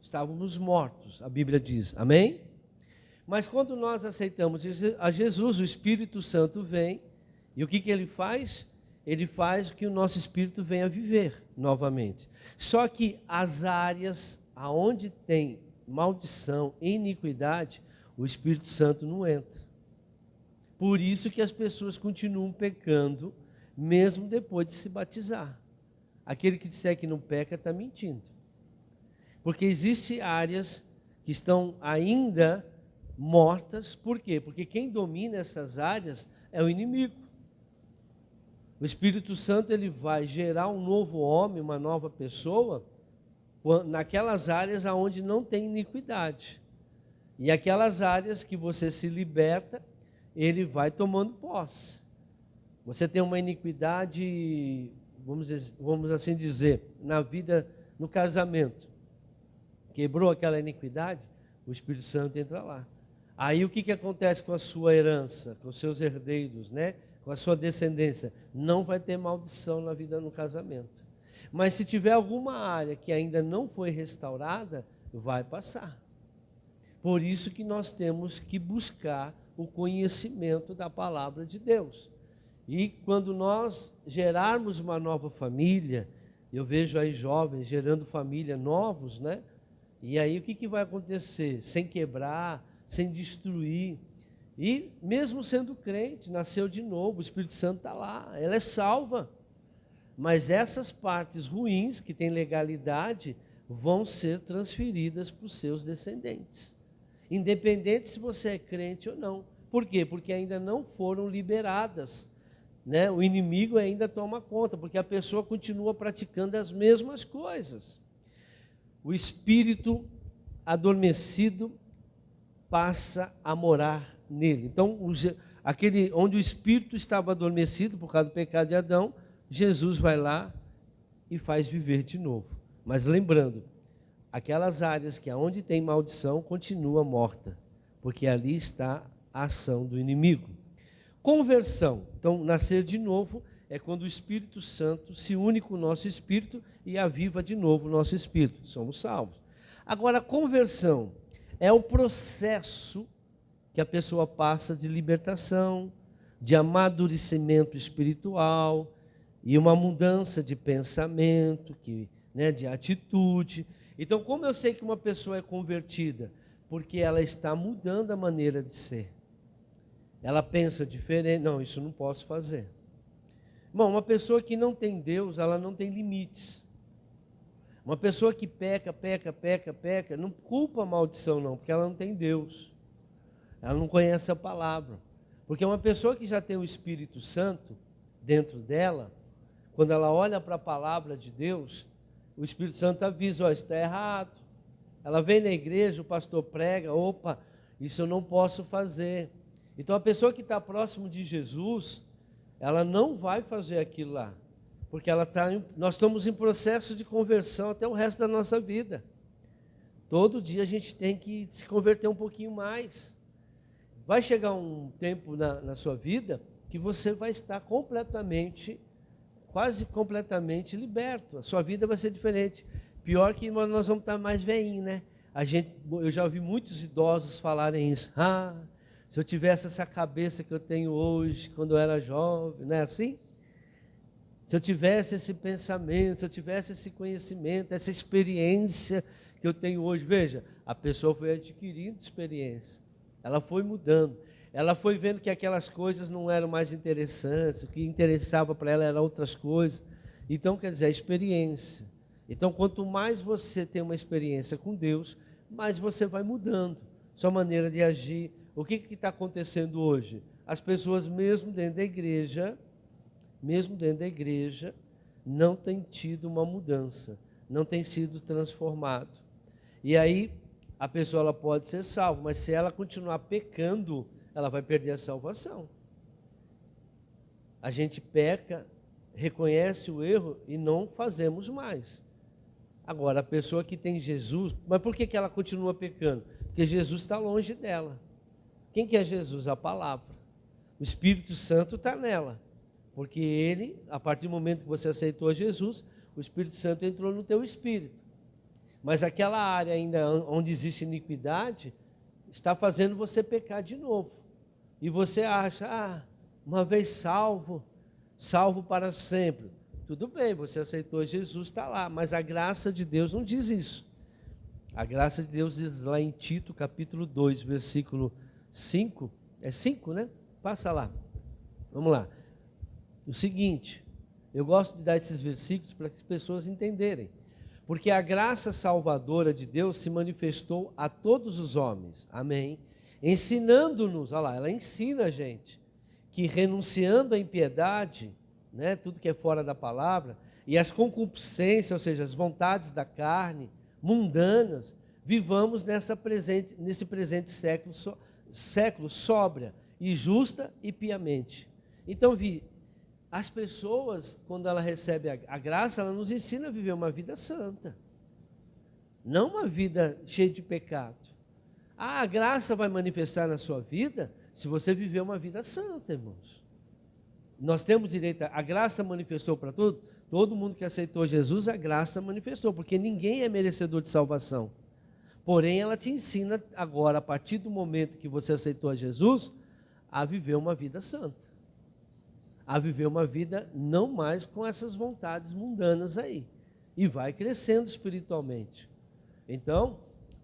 Estávamos mortos, a Bíblia diz. Amém? Mas quando nós aceitamos a Jesus, o Espírito Santo vem, e o que ele faz? Ele faz que o nosso espírito venha viver novamente. Só que as áreas aonde tem maldição e iniquidade, o Espírito Santo não entra. Por isso que as pessoas continuam pecando, mesmo depois de se batizar. Aquele que disser que não peca está mentindo. Porque existem áreas que estão ainda mortas. Por quê? Porque quem domina essas áreas é o inimigo. O Espírito Santo ele vai gerar um novo homem, uma nova pessoa, naquelas áreas onde não tem iniquidade. E aquelas áreas que você se liberta, ele vai tomando posse. Você tem uma iniquidade, vamos assim dizer, na vida, no casamento. Quebrou aquela iniquidade, o Espírito Santo entra lá. Aí o que acontece com a sua herança, com os seus herdeiros, né? Com a sua descendência? Não vai ter maldição na vida, no casamento. Mas se tiver alguma área que ainda não foi restaurada, vai passar. Por isso que nós temos que buscar o conhecimento da palavra de Deus. E quando nós gerarmos uma nova família, eu vejo aí jovens gerando família novos, né? E aí o que vai acontecer? Sem quebrar, sem destruir. E mesmo sendo crente, nasceu de novo, o Espírito Santo está lá, ela é salva. Mas essas partes ruins, que têm legalidade, vão ser transferidas para os seus descendentes. Independente se você é crente ou não. Por quê? Porque ainda não foram liberadas, né? O inimigo ainda toma conta, porque a pessoa continua praticando as mesmas coisas. O espírito adormecido passa a morar nele. Então, aquele onde o espírito estava adormecido por causa do pecado de Adão, Jesus vai lá e faz viver de novo. Mas lembrando, aquelas áreas que aonde tem maldição continua morta, porque ali está a ação do inimigo. Conversão. Então, nascer de novo é quando o Espírito Santo se une com o nosso espírito e aviva de novo o nosso espírito. Somos salvos. Agora, a conversão é o processo que a pessoa passa de libertação, de amadurecimento espiritual e uma mudança de pensamento, de atitude. Então, como eu sei que uma pessoa é convertida? Porque ela está mudando a maneira de ser. Ela pensa diferente. Não, isso não posso fazer. Bom, uma pessoa que não tem Deus, ela não tem limites. Uma pessoa que peca, não culpa a maldição não, porque ela não tem Deus. Ela não conhece a palavra. Porque uma pessoa que já tem o Espírito Santo dentro dela, quando ela olha para a palavra de Deus, o Espírito Santo avisa, isso está errado. Ela vem na igreja, o pastor prega, opa, isso eu não posso fazer. Então a pessoa que está próximo de Jesus, ela não vai fazer aquilo lá. Porque nós estamos em processo de conversão até o resto da nossa vida. Todo dia a gente tem que se converter um pouquinho mais. Vai chegar um tempo na sua vida que você vai estar quase completamente liberto. A sua vida vai ser diferente. Pior que nós vamos estar mais velhinhos, né? Eu já ouvi muitos idosos falarem isso. Se eu tivesse essa cabeça que eu tenho hoje, quando eu era jovem, não é assim? Se eu tivesse esse pensamento, se eu tivesse esse conhecimento, essa experiência que eu tenho hoje. Veja, a pessoa foi adquirindo experiência. Ela foi mudando. Ela foi vendo que aquelas coisas não eram mais interessantes. O que interessava para ela eram outras coisas. Então, quer dizer, a experiência. Então, quanto mais você tem uma experiência com Deus, mais você vai mudando sua maneira de agir. O que está acontecendo hoje? As pessoas, mesmo dentro da igreja, não têm tido uma mudança, não têm sido transformado. E aí, a pessoa ela pode ser salva, mas se ela continuar pecando, ela vai perder a salvação. A gente peca, reconhece o erro e não fazemos mais. Agora, a pessoa que tem Jesus, mas por que ela continua pecando? Porque Jesus está longe dela. Quem que é Jesus? A palavra. O Espírito Santo está nela. Porque ele, a partir do momento que você aceitou Jesus, o Espírito Santo entrou no teu espírito. Mas aquela área ainda onde existe iniquidade, está fazendo você pecar de novo. E você acha, uma vez salvo para sempre. Tudo bem, você aceitou Jesus, está lá. Mas a graça de Deus não diz isso. A graça de Deus diz lá em Tito, capítulo 2, versículo 5. É 5, né? Passa lá. Vamos lá. O seguinte, eu gosto de dar esses versículos para que as pessoas entenderem. Porque a graça salvadora de Deus se manifestou a todos os homens. Amém? Ensinando-nos, olha lá, ela ensina a gente, que renunciando à impiedade, tudo que é fora da palavra, e as concupiscências, ou seja, as vontades da carne, mundanas, vivamos nesse presente século sóbria, e justa e piamente. Então, as pessoas, quando ela recebe a graça, ela nos ensina a viver uma vida santa. Não uma vida cheia de pecado. A graça vai manifestar na sua vida se você viver uma vida santa, irmãos. Nós temos direito, a graça manifestou para todo mundo que aceitou Jesus, a graça manifestou, porque ninguém é merecedor de salvação. Porém, ela te ensina agora, a partir do momento que você aceitou a Jesus, a viver uma vida santa. A viver uma vida não mais com essas vontades mundanas aí. E vai crescendo espiritualmente. Então,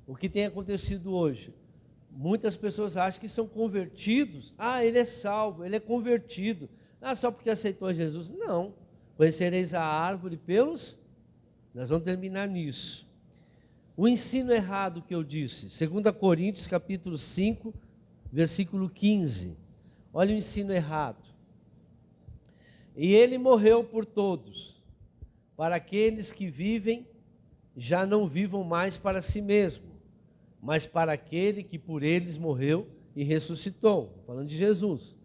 o que tem acontecido hoje? Muitas pessoas acham que são convertidos. Ele é salvo, ele é convertido. Só porque aceitou Jesus. Não. Conhecereis a árvore pelos... Nós vamos terminar nisso. O ensino errado que eu disse. 2 Coríntios, capítulo 5, versículo 15. Olha o ensino errado. E ele morreu por todos, para aqueles que vivem, já não vivam mais para si mesmo, mas para aquele que por eles morreu e ressuscitou, falando de Jesus.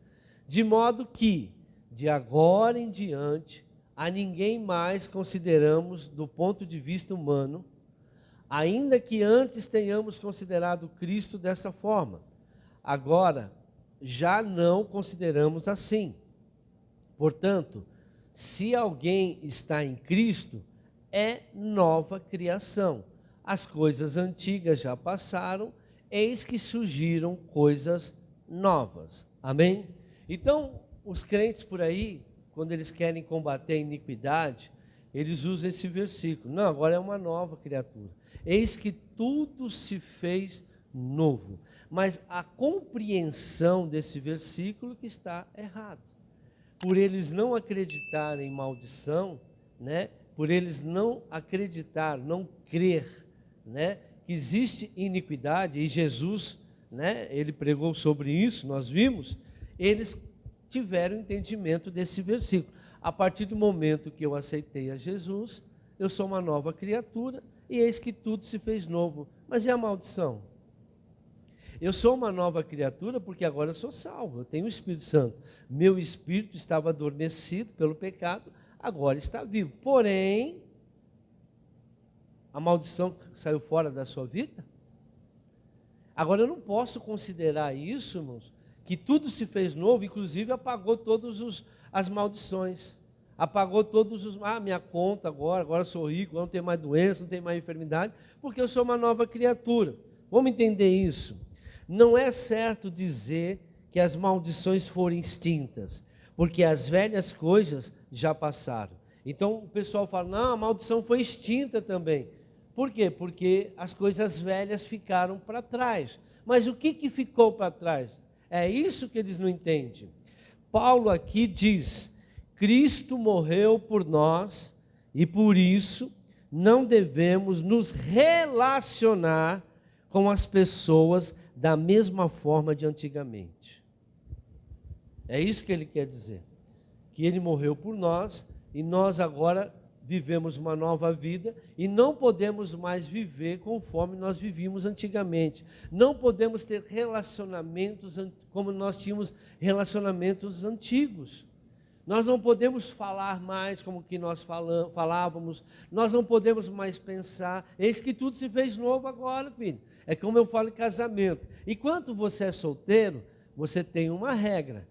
De modo que, de agora em diante, a ninguém mais consideramos do ponto de vista humano, ainda que antes tenhamos considerado Cristo dessa forma. Agora, já não consideramos assim. Portanto, se alguém está em Cristo, é nova criação. As coisas antigas já passaram, eis que surgiram coisas novas. Amém? Então, os crentes por aí, quando eles querem combater a iniquidade, eles usam esse versículo. Não, agora é uma nova criatura. Eis que tudo se fez novo. Mas a compreensão desse versículo que está errado. Por eles não acreditarem em maldição, né? Por eles não acreditar, não crer, né? Que existe iniquidade, e Jesus, né? Ele pregou sobre isso, nós vimos, eles tiveram entendimento desse versículo. A partir do momento que eu aceitei a Jesus, eu sou uma nova criatura, e eis que tudo se fez novo. Mas e a maldição? Eu sou uma nova criatura porque agora eu sou salvo, eu tenho o Espírito Santo. Meu espírito estava adormecido pelo pecado, agora está vivo. Porém, a maldição saiu fora da sua vida? Agora eu não posso considerar isso, irmãos, que tudo se fez novo, inclusive apagou todas as maldições. Apagou todos os... minha conta agora eu sou rico, não tenho mais doença, não tenho mais enfermidade, porque eu sou uma nova criatura. Vamos entender isso. Não é certo dizer que as maldições foram extintas, porque as velhas coisas já passaram. Então o pessoal fala, não, a maldição foi extinta também. Por quê? Porque as coisas velhas ficaram para trás. Mas o que ficou para trás? É isso que eles não entendem. Paulo aqui diz, Cristo morreu por nós e por isso não devemos nos relacionar com as pessoas da mesma forma de antigamente. É isso que ele quer dizer. Que ele morreu por nós e nós agora vivemos uma nova vida e não podemos mais viver conforme nós vivíamos antigamente. Não podemos ter relacionamentos como nós tínhamos relacionamentos antigos. Nós não podemos falar mais como que nós falávamos, nós não podemos mais pensar. Eis que tudo se fez novo agora, filho. É como eu falo em casamento. Enquanto você é solteiro, você tem uma regra.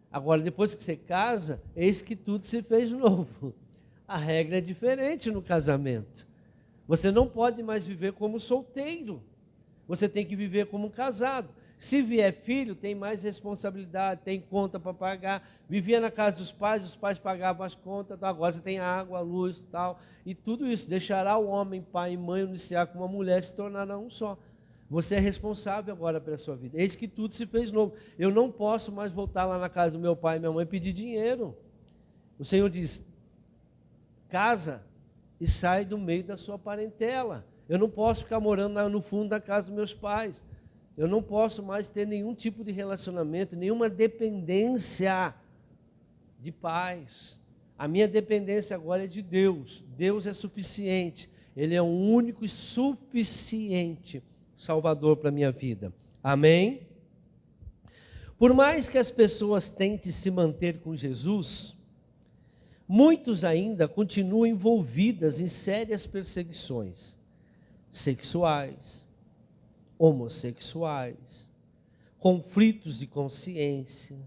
Agora, depois que você casa, eis que tudo se fez novo. A regra é diferente no casamento. Você não pode mais viver como solteiro. Você tem que viver como casado. Se vier filho, tem mais responsabilidade, tem conta para pagar. Vivia na casa dos pais, os pais pagavam as contas. Então agora você tem água, luz e tal. E tudo isso deixará o homem, pai e mãe, iniciar com uma mulher, se tornará um só. Você é responsável agora pela sua vida. Eis que tudo se fez novo. Eu não posso mais voltar lá na casa do meu pai e minha mãe e pedir dinheiro. O Senhor diz, casa e sai do meio da sua parentela. Eu não posso ficar morando no fundo da casa dos meus pais. Eu não posso mais ter nenhum tipo de relacionamento, nenhuma dependência de pais. A minha dependência agora é de Deus. Deus é suficiente. Ele é o único e suficiente Salvador para a minha vida. Amém? Por mais que as pessoas tentem se manter com Jesus, muitos ainda continuam envolvidas em sérias perseguições sexuais, homossexuais, conflitos de consciência,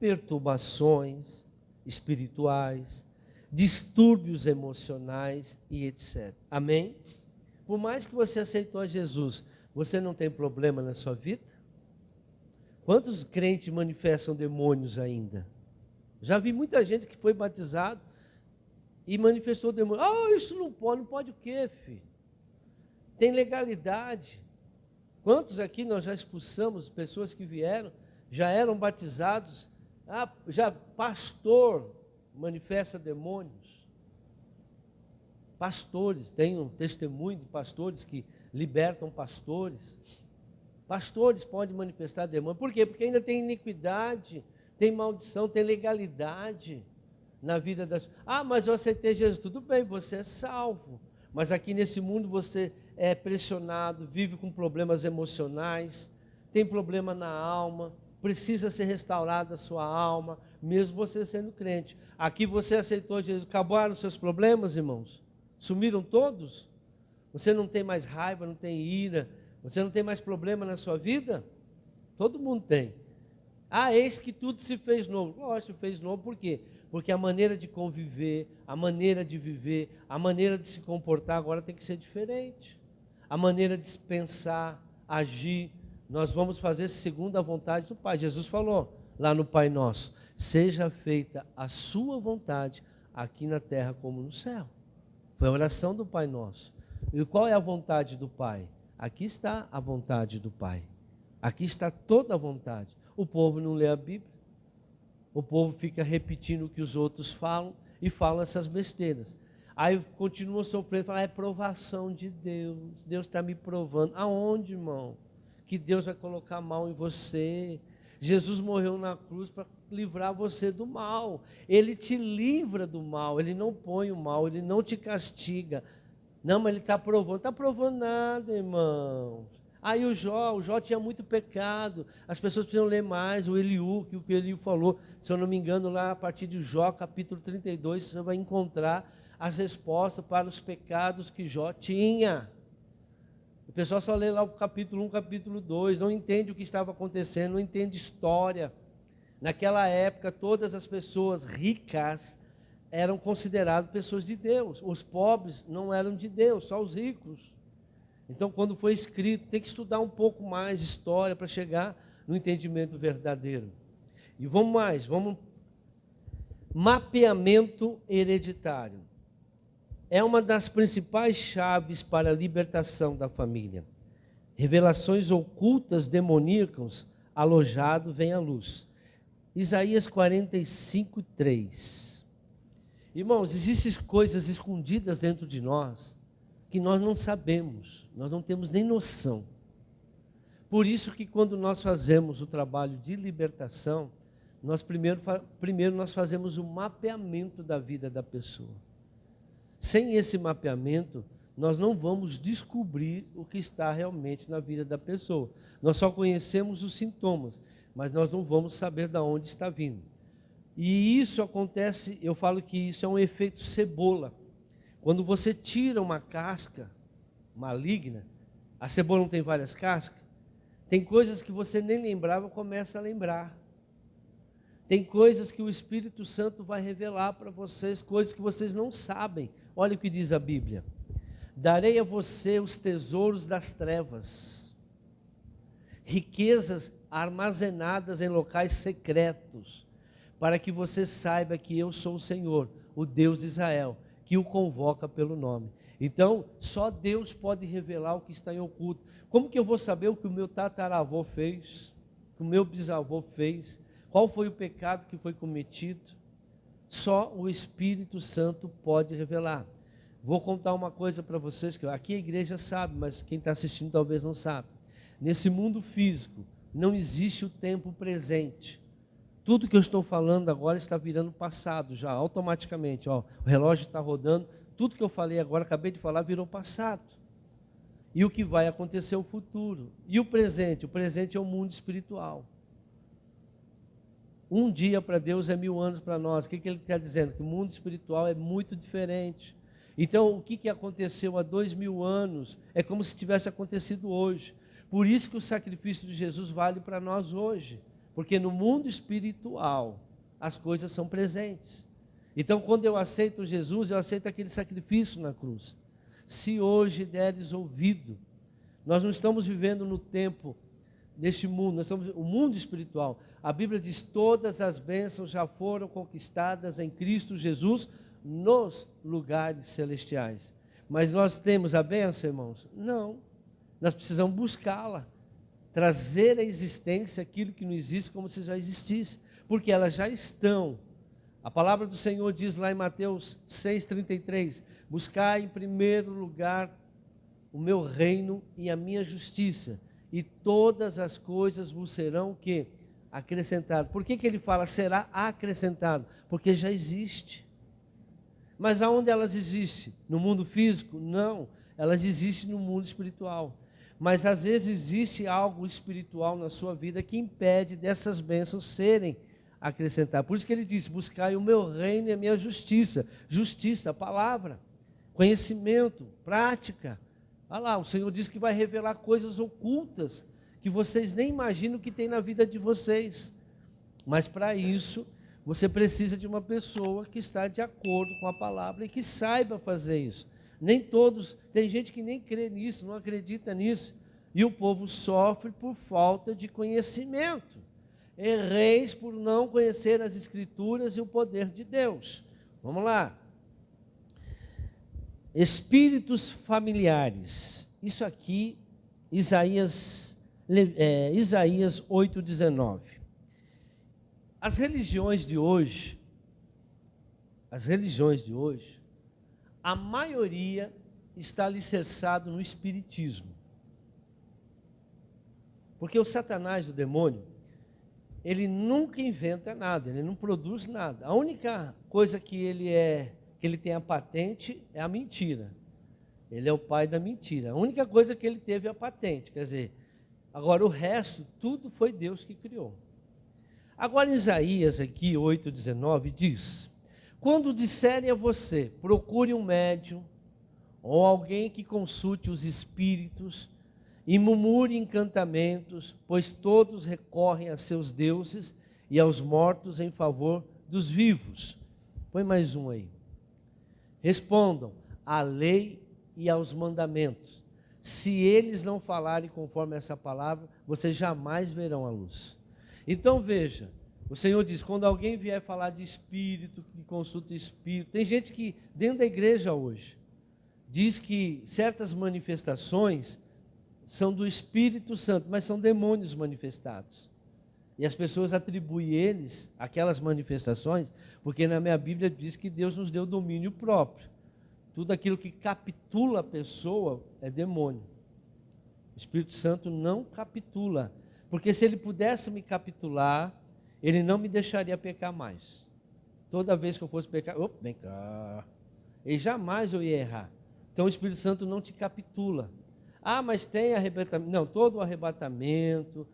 perturbações espirituais, distúrbios emocionais e etc. Amém? Por mais que você aceitou a Jesus, você não tem problema na sua vida? Quantos crentes manifestam demônios ainda? Já vi muita gente que foi batizado e manifestou demônio. Isso não pode o quê, filho? Tem legalidade. Quantos aqui nós já expulsamos pessoas que vieram, já eram batizados, já pastor manifesta demônios. Pastores, tem um testemunho de pastores que libertam pastores. Pastores podem manifestar demônios. Por quê? Porque ainda tem iniquidade, tem maldição, tem legalidade na vida das... mas eu aceitei Jesus. Tudo bem, você é salvo. Mas aqui nesse mundo você é pressionado, vive com problemas emocionais, tem problema na alma, precisa ser restaurada a sua alma, mesmo você sendo crente. Aqui você aceitou Jesus, acabaram os seus problemas, irmãos? Sumiram todos? Você não tem mais raiva, não tem ira, você não tem mais problema na sua vida? Todo mundo tem. Ah, eis que tudo se fez novo. Lógico, fez novo por quê? Porque a maneira de conviver, a maneira de viver, a maneira de se comportar agora tem que ser diferente. A maneira de se pensar, agir, nós vamos fazer segundo a vontade do Pai. Jesus falou lá no Pai Nosso: seja feita a sua vontade, aqui na terra como no céu. Foi a oração do Pai Nosso. E qual é a vontade do Pai? Aqui está a vontade do Pai. Aqui está toda a vontade. O povo não lê a Bíblia. O povo fica repetindo o que os outros falam e falam essas besteiras. Aí continua sofrendo, fala, é provação de Deus. Deus está me provando. Aonde, irmão? Que Deus vai colocar mal em você. Jesus morreu na cruz para livrar você do mal. Ele te livra do mal. Ele não põe o mal, ele não te castiga. Não, mas ele está provando. Não está provando nada, irmão. Aí o Jó tinha muito pecado. As pessoas precisam ler mais o Eliú, que o que o Eliú falou. Se eu não me engano, lá a partir de Jó, capítulo 32, você vai encontrar as respostas para os pecados que Jó tinha. O pessoal só lê lá o capítulo 1, capítulo 2, não entende o que estava acontecendo, não entende história. Naquela época, todas as pessoas ricas eram consideradas pessoas de Deus. Os pobres não eram de Deus, só os ricos. Então, quando foi escrito, tem que estudar um pouco mais de história para chegar no entendimento verdadeiro. E vamos mais, mapeamento hereditário. É uma das principais chaves para a libertação da família. Revelações ocultas demoníacas alojado vem à luz. Isaías 45, 3. Irmãos, existem coisas escondidas dentro de nós que nós não sabemos, nós não temos nem noção. Por isso que quando nós fazemos o trabalho de libertação, nós primeiro nós fazemos o mapeamento da vida da pessoa. Sem esse mapeamento, nós não vamos descobrir o que está realmente na vida da pessoa. Nós só conhecemos os sintomas, mas nós não vamos saber de onde está vindo. E isso acontece, eu falo que isso é um efeito cebola. Quando você tira uma casca maligna, a cebola não tem várias cascas? Tem coisas que você nem lembrava, começa a lembrar. Tem coisas que o Espírito Santo vai revelar para vocês, coisas que vocês não sabem. Olha o que diz a Bíblia: darei a você os tesouros das trevas, riquezas armazenadas em locais secretos, para que você saiba que eu sou o Senhor, o Deus de Israel, que o convoca pelo nome. Então, só Deus pode revelar o que está em oculto. Como que eu vou saber o que o meu tataravô fez, o que o meu bisavô fez? Qual foi o pecado que foi cometido? Só o Espírito Santo pode revelar. Vou contar uma coisa para vocês, que aqui a igreja sabe, mas quem está assistindo talvez não sabe. Nesse mundo físico, não existe o tempo presente. Tudo que eu estou falando agora está virando passado já, automaticamente. Ó, o relógio está rodando, tudo que eu falei agora, acabei de falar, virou passado. E o que vai acontecer é o futuro. E o presente? O presente é o mundo espiritual. Um dia para Deus é 1000 anos para nós. O que ele está dizendo? Que o mundo espiritual é muito diferente. Então, o que aconteceu há 2000 anos é como se tivesse acontecido hoje. Por isso que o sacrifício de Jesus vale para nós hoje. Porque no mundo espiritual, as coisas são presentes. Então, quando eu aceito Jesus, eu aceito aquele sacrifício na cruz. Se hoje deres ouvido, nós não estamos vivendo no tempo neste mundo, nós estamos o mundo espiritual. A Bíblia diz: todas as bênçãos já foram conquistadas em Cristo Jesus nos lugares celestiais. Mas nós temos a bênção, irmãos? Não. Nós precisamos buscá-la, trazer à existência aquilo que não existe como se já existisse, porque elas já estão. A palavra do Senhor diz lá em Mateus 6,33: buscai em primeiro lugar o meu reino e a minha justiça, e todas as coisas vos serão o quê? Acrescentado. Por que ele fala será acrescentado? Porque já existe. Mas aonde elas existem? No mundo físico? Não, elas existem no mundo espiritual. Mas às vezes existe algo espiritual na sua vida que impede dessas bênçãos serem acrescentadas. Por isso que ele diz: buscai o meu reino e a minha justiça. Justiça, palavra, conhecimento, prática. Olha lá, o Senhor diz que vai revelar coisas ocultas que vocês nem imaginam que tem na vida de vocês. Mas para isso, você precisa de uma pessoa que está de acordo com a palavra e que saiba fazer isso. Nem todos, tem gente que nem crê nisso, não acredita nisso, e o povo sofre por falta de conhecimento. Erreis por não conhecer as Escrituras e o poder de Deus. Vamos lá. Espíritos familiares. Isso aqui, Isaías 8,19. As religiões de hoje, a maioria está alicerçado no espiritismo. Porque o Satanás, o demônio, ele nunca inventa nada, ele não produz nada. A única coisa que ele tem a patente é a mentira. Ele é o pai da mentira. A única coisa que ele teve é a patente, quer dizer, agora o resto, tudo foi Deus que criou. Agora Isaías aqui, 8,19, diz: quando disserem a você, procure um médium, ou alguém que consulte os espíritos, e murmure encantamentos, pois todos recorrem a seus deuses e aos mortos em favor dos vivos. Põe mais um aí. Respondam à lei e aos mandamentos. Se eles não falarem conforme essa palavra, vocês jamais verão a luz. Então veja, o Senhor diz, quando alguém vier falar de espírito, que consulta espírito, tem gente que dentro da igreja hoje, diz que certas manifestações são do Espírito Santo, mas são demônios manifestados. E as pessoas atribuem eles, aquelas manifestações, porque na minha Bíblia diz que Deus nos deu domínio próprio. Tudo aquilo que capitula a pessoa é demônio. O Espírito Santo não capitula, porque se ele pudesse me capitular, ele não me deixaria pecar mais. Toda vez que eu fosse pecar, vem cá, e jamais eu ia errar. Então o Espírito Santo não te capitula. Ah, mas tem arrebatamento. Não, todo o arrebatamento,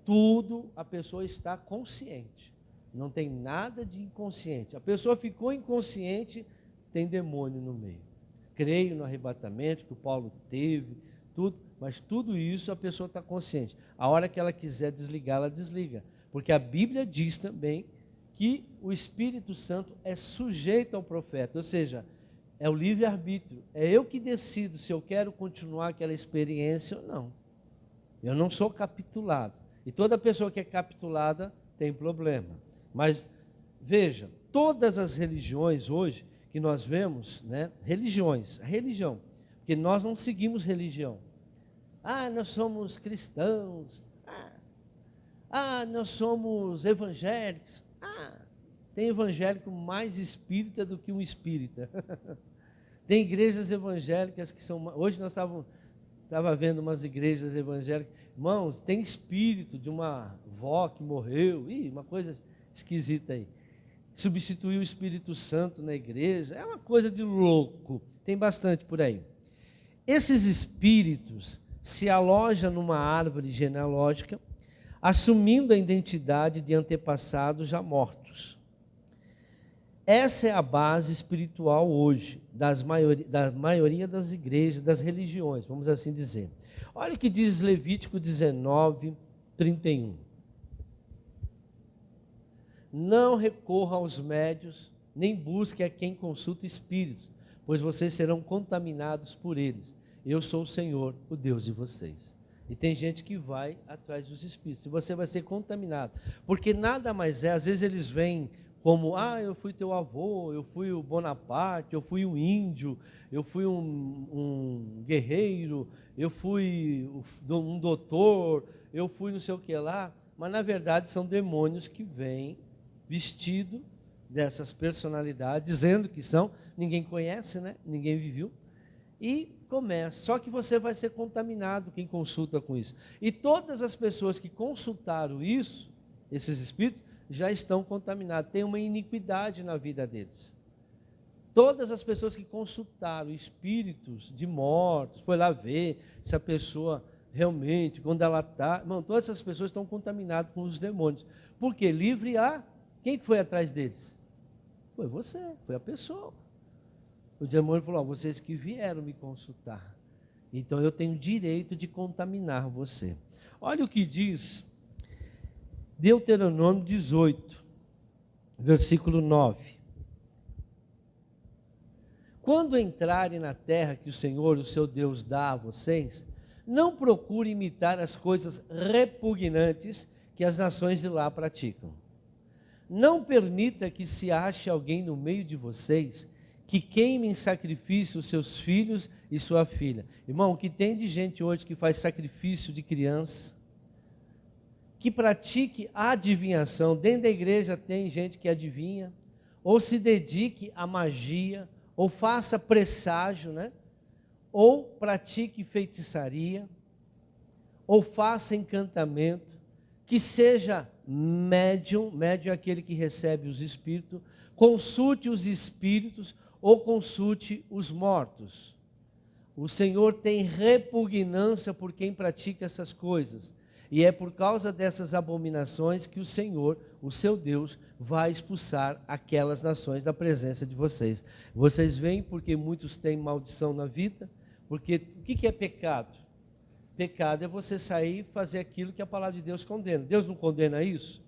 tudo, a pessoa está consciente. Não tem nada de inconsciente. A pessoa ficou inconsciente, tem demônio no meio. Creio no arrebatamento que o Paulo teve, tudo, mas tudo isso a pessoa está consciente. A hora que ela quiser desligar, ela desliga. Porque a Bíblia diz também que o Espírito Santo é sujeito ao profeta, ou seja, é o livre-arbítrio. É eu que decido se eu quero continuar aquela experiência ou não. Eu não sou capitulado. E toda pessoa que é capitulada tem problema. Mas, veja, todas as religiões hoje que nós vemos, né, religião, porque nós não seguimos religião. Ah, nós somos cristãos. Nós somos evangélicos. Tem evangélico mais espírita do que um espírita. Tem igrejas evangélicas que são... Hoje nós estava vendo umas igrejas evangélicas. Irmãos, tem espírito de uma avó que morreu. Uma coisa esquisita aí. Substituiu o Espírito Santo na igreja. É uma coisa de louco. Tem bastante por aí. Esses espíritos se alojam numa árvore genealógica, assumindo a identidade de antepassados já mortos. Essa é a base espiritual hoje da maioria das igrejas, das religiões, vamos assim dizer. Olha o que diz Levítico 19:31. Não recorra aos médios, nem busque a quem consulta espíritos, pois vocês serão contaminados por eles. Eu sou o Senhor, o Deus de vocês. E tem gente que vai atrás dos espíritos, e você vai ser contaminado, porque nada mais é, às vezes eles vêm como, eu fui teu avô, eu fui o Bonaparte, eu fui um índio, eu fui um guerreiro, eu fui um doutor, eu fui não sei o que lá, mas na verdade são demônios que vêm vestidos dessas personalidades, dizendo que são, ninguém conhece, né? Ninguém viveu, e começa, só que você vai ser contaminado quem consulta com isso. E todas as pessoas que consultaram isso, esses espíritos, já estão contaminados, tem uma iniquidade na vida deles. Todas as pessoas que consultaram espíritos de mortos, foi lá ver se a pessoa realmente, quando ela está... todas essas pessoas estão contaminadas com os demônios. Porque livre quem foi atrás deles? Foi você, foi a pessoa. O demônio falou, vocês que vieram me consultar, então eu tenho direito de contaminar você. Olha o que diz Deuteronômio 18, versículo 9. Quando entrarem na terra que o Senhor, o seu Deus, dá a vocês, não procure imitar as coisas repugnantes que as nações de lá praticam. Não permita que se ache alguém no meio de vocês que queime em sacrifício os seus filhos e sua filha. Irmão, o que tem de gente hoje que faz sacrifício de criança, que pratique adivinhação, dentro da igreja tem gente que adivinha, ou se dedique à magia, ou faça presságio, né? Ou pratique feitiçaria, ou faça encantamento, que seja médium é aquele que recebe os espíritos, consulte os espíritos ou consulte os mortos. O Senhor tem repugnância por quem pratica essas coisas. E é por causa dessas abominações que o Senhor, o seu Deus, vai expulsar aquelas nações da presença de vocês. Vocês veem porque muitos têm maldição na vida, porque o que é pecado? Pecado é você sair e fazer aquilo que a palavra de Deus condena. Deus não condena isso?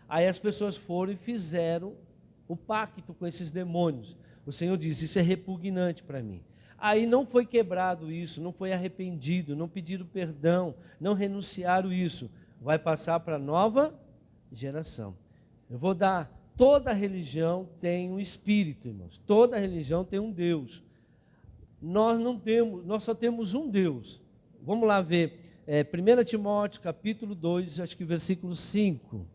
Aí as pessoas foram e fizeram o pacto com esses demônios. O Senhor diz, isso é repugnante para mim. Aí não foi quebrado isso, não foi arrependido, não pediram perdão, não renunciaram isso. Vai passar para a nova geração. Eu vou dar, toda religião tem um espírito, irmãos. Toda religião tem um Deus. Nós só temos um Deus. Vamos lá ver, 1 Timóteo capítulo 2, acho que versículo 5.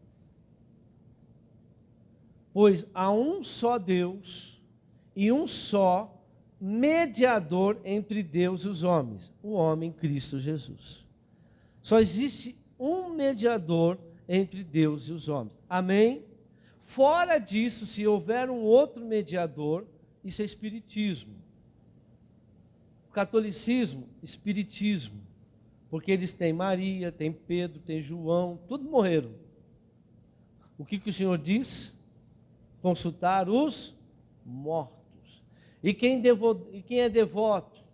Pois há um só Deus e um só mediador entre Deus e os homens, o homem Cristo Jesus. Só existe um mediador entre Deus e os homens. Amém? Fora disso, se houver um outro mediador, isso é espiritismo. O catolicismo, espiritismo. Porque eles têm Maria, têm Pedro, têm João, tudo morreram. O que o Senhor diz? Consultar os mortos. E quem é devoto?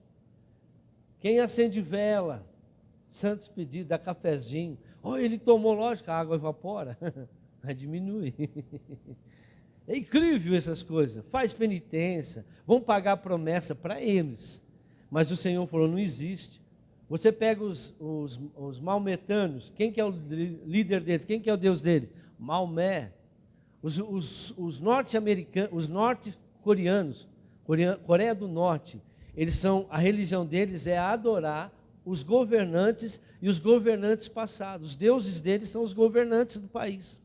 Quem acende vela? Santos pedidos, dá cafezinho. Oh, ele tomou, lógico, a água evapora. Vai diminuir. É incrível essas coisas. Faz penitência, vão pagar promessa para eles. Mas o Senhor falou, não existe. Você pega os maometanos, quem que é o líder deles? Quem que é o Deus dele? Maomé. Os norte-americanos, os norte-coreanos, Coreia do Norte, a religião deles é adorar os governantes e os governantes passados. Os deuses deles são os governantes do país.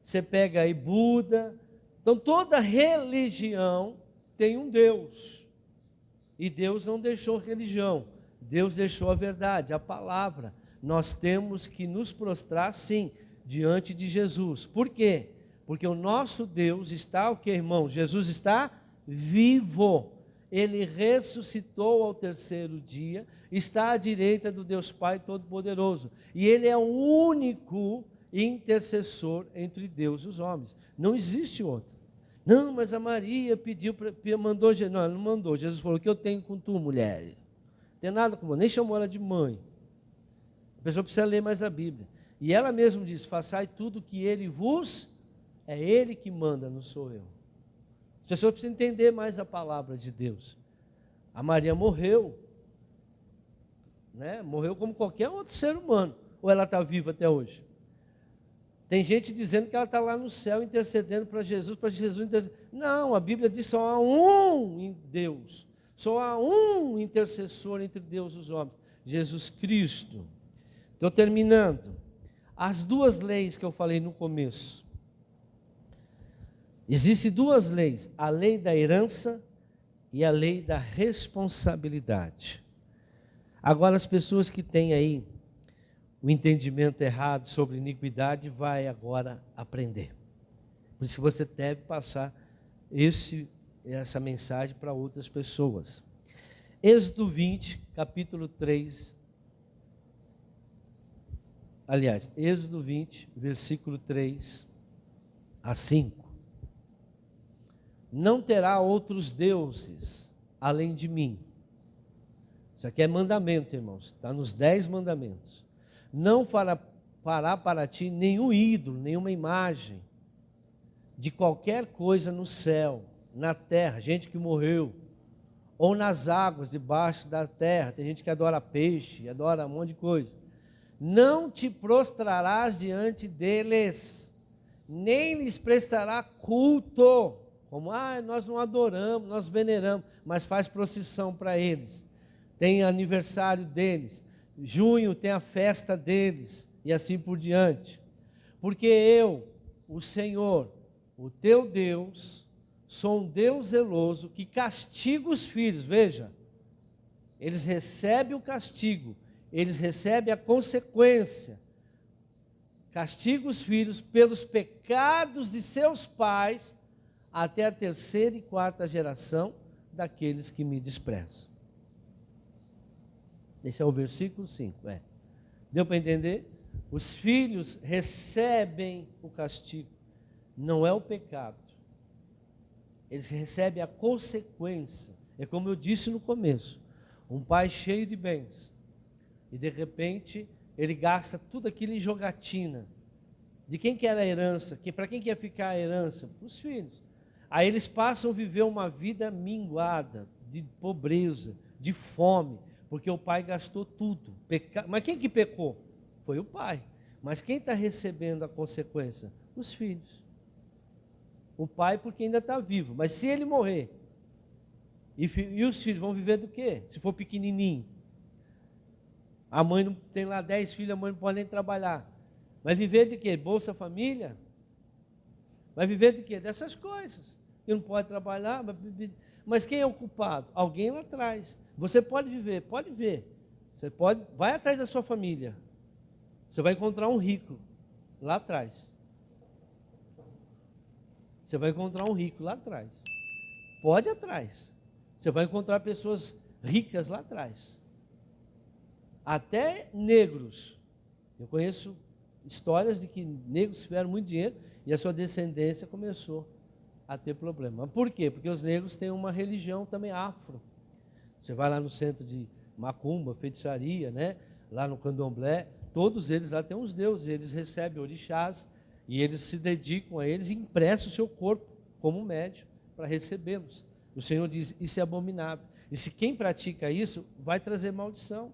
Você pega aí Buda. Então toda religião tem um Deus. E Deus não deixou religião. Deus deixou a verdade, a palavra. Nós temos que nos prostrar, sim, diante de Jesus. Por quê? Porque o nosso Deus está, o que, irmão? Jesus está vivo. Ele ressuscitou ao terceiro dia, está à direita do Deus Pai Todo-Poderoso. E Ele é o único intercessor entre Deus e os homens. Não existe outro. Não, mas a Maria mandou Jesus. Não, ela não mandou. Jesus falou, o que eu tenho com tu, mulher? Não tem nada com você, nem chamou ela de mãe. A pessoa precisa ler mais a Bíblia. E ela mesma diz, façai tudo que Ele vos... É Ele que manda, não sou eu. As pessoas precisam entender mais a palavra de Deus. A Maria morreu, né? Morreu como qualquer outro ser humano. Ou ela está viva até hoje? Tem gente dizendo que ela está lá no céu intercedendo para Jesus interceder. Não, a Bíblia diz só há um em Deus. Só há um intercessor entre Deus e os homens. Jesus Cristo. Estou terminando. As duas leis que eu falei no começo. Existem duas leis, a lei da herança e a lei da responsabilidade. Agora as pessoas que têm aí o entendimento errado sobre iniquidade, vai agora aprender. Por isso que você deve passar essa mensagem para outras pessoas. Êxodo 20, capítulo 3. Aliás, Êxodo 20, versículo 3 a 5. Não terá outros deuses além de mim. Isso aqui é mandamento, irmãos. Está nos 10 mandamentos. Não fará fará para ti nenhum ídolo, nenhuma imagem de qualquer coisa no céu, na terra, gente que morreu, ou nas águas debaixo da terra. Tem gente que adora peixe, adora um monte de coisa. Não te prostrarás diante deles, nem lhes prestará culto. Como, nós não adoramos, nós veneramos, mas faz procissão para eles. Tem aniversário deles. Junho tem a festa deles, e assim por diante. Porque eu, o Senhor, o teu Deus, sou um Deus zeloso que castiga os filhos. Veja, eles recebem o castigo, eles recebem a consequência. Castiga os filhos pelos pecados de seus pais, até a 3ª e 4ª geração daqueles que me desprezam. Esse é o versículo 5. Deu para entender? Os filhos recebem o castigo, não é o pecado. Eles recebem a consequência. É como eu disse no começo, um pai cheio de bens, e de repente ele gasta tudo aquilo em jogatina. De quem que era a herança? Para quem que ia ficar a herança? Para os filhos. Aí eles passam a viver uma vida minguada, de pobreza, de fome, porque o pai gastou tudo. Mas quem que pecou? Foi o pai. Mas quem está recebendo a consequência? Os filhos. O pai porque ainda está vivo, mas se ele morrer, e os filhos vão viver do quê? Se for pequenininho. A mãe não tem lá 10 filhos, a mãe não pode nem trabalhar. Vai viver de quê? Bolsa Família? Vai viver de quê? Dessas coisas. E não pode trabalhar, mas quem é o culpado? Alguém lá atrás. Você pode viver, pode ver. Você pode, vai atrás da sua família. Você vai encontrar um rico lá atrás. Você vai encontrar um rico lá atrás. Pode ir atrás. Você vai encontrar pessoas ricas lá atrás. Até negros. Eu conheço histórias de que negros tiveram muito dinheiro e a sua descendência começou a ter problema. Por quê? Porque os negros têm uma religião também afro. Você vai lá no centro de macumba, feitiçaria, né? Lá no candomblé, todos eles lá têm uns deuses, eles recebem orixás e eles se dedicam a eles e emprestam o seu corpo como médium para recebê-los. O Senhor diz, isso é abominável. E se quem pratica isso, vai trazer maldição.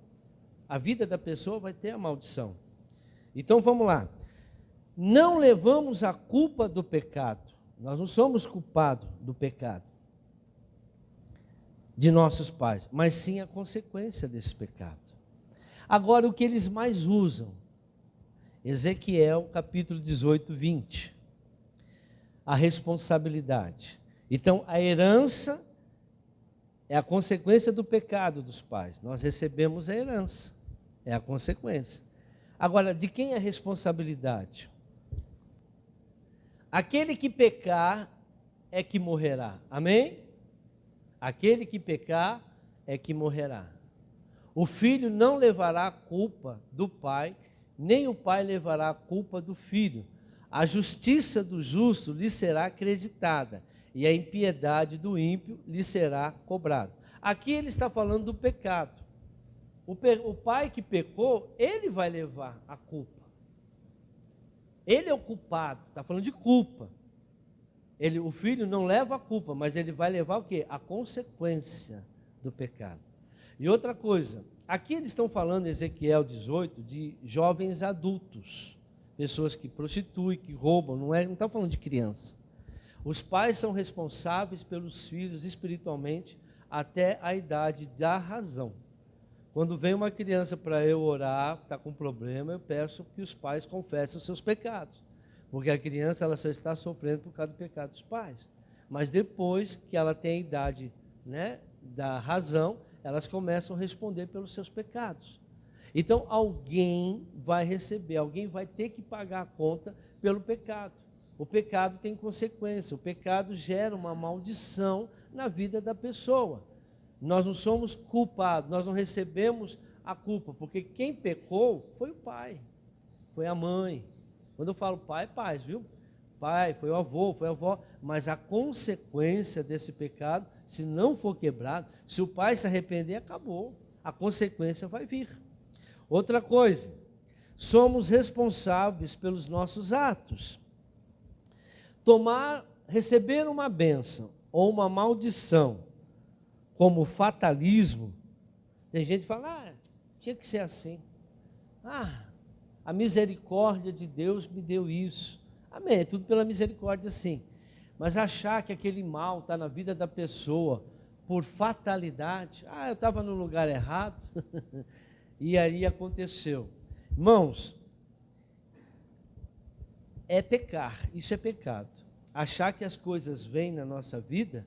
A vida da pessoa vai ter a maldição. Então vamos lá. Não levamos a culpa do pecado. Nós não somos culpados do pecado de nossos pais, mas sim a consequência desse pecado. Agora, o que eles mais usam? Ezequiel, capítulo 18, 20. A responsabilidade. Então, a herança é a consequência do pecado dos pais. Nós recebemos a herança. É a consequência. Agora, de quem é a responsabilidade? Aquele que pecar é que morrerá. Amém? Aquele que pecar é que morrerá. O filho não levará a culpa do pai, nem o pai levará a culpa do filho. A justiça do justo lhe será acreditada, e a impiedade do ímpio lhe será cobrada. Aqui ele está falando do pecado. O pai que pecou, ele vai levar a culpa. Ele é o culpado, está falando de culpa. O filho não leva a culpa, mas ele vai levar o quê? A consequência do pecado. E outra coisa, aqui eles estão falando em Ezequiel 18 de jovens adultos, pessoas que prostituem, que roubam, não está falando de criança. Os pais são responsáveis pelos filhos espiritualmente até a idade da razão. Quando vem uma criança para eu orar, está com problema, eu peço que os pais confessem os seus pecados. Porque a criança ela só está sofrendo por causa do pecado dos pais. Mas depois que ela tem a idade, né, da razão, elas começam a responder pelos seus pecados. Então alguém vai receber, alguém vai ter que pagar a conta pelo pecado. O pecado tem consequência, o pecado gera uma maldição na vida da pessoa. Nós não somos culpados, nós não recebemos a culpa, porque quem pecou foi o pai, foi a mãe. Quando eu falo pai, é pais, viu? Pai, foi o avô, foi a avó, mas a consequência desse pecado, se não for quebrado, se o pai se arrepender, acabou, a consequência vai vir. Outra coisa, somos responsáveis pelos nossos atos. Receber uma bênção ou uma maldição como fatalismo, tem gente que fala, tinha que ser assim. A misericórdia de Deus me deu isso. Amém, é tudo pela misericórdia, sim. Mas achar que aquele mal está na vida da pessoa por fatalidade, eu estava no lugar errado, e aí aconteceu. Irmãos, é pecar, isso é pecado. Achar que as coisas vêm na nossa vida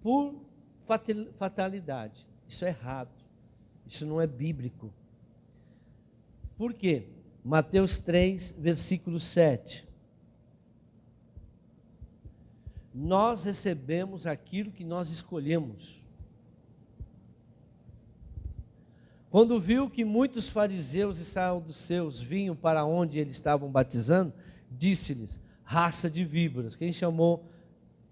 por fatalidade, isso é errado, isso não é bíblico. Por quê? Mateus 3, versículo 7. Nós recebemos aquilo que nós escolhemos. Quando viu que muitos fariseus e saduceus vinham para onde eles estavam batizando, disse-lhes, raça de víboras. Quem chamou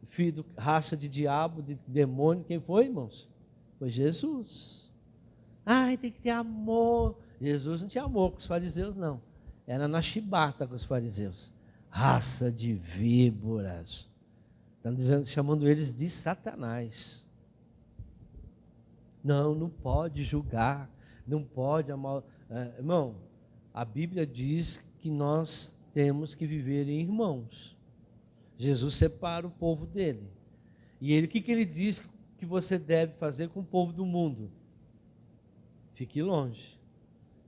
filho, raça de diabo, de demônio, quem foi, irmãos? Foi Jesus. Tem que ter amor. Jesus não tinha amor com os fariseus, não. Era na chibata com os fariseus. Raça de víboras. Estão chamando eles de Satanás. Não pode julgar, não pode amar. Irmão, a Bíblia diz que nós temos que viver em irmãos. Jesus separa o povo dele. E ele, o que ele diz que você deve fazer com o povo do mundo? Fique longe.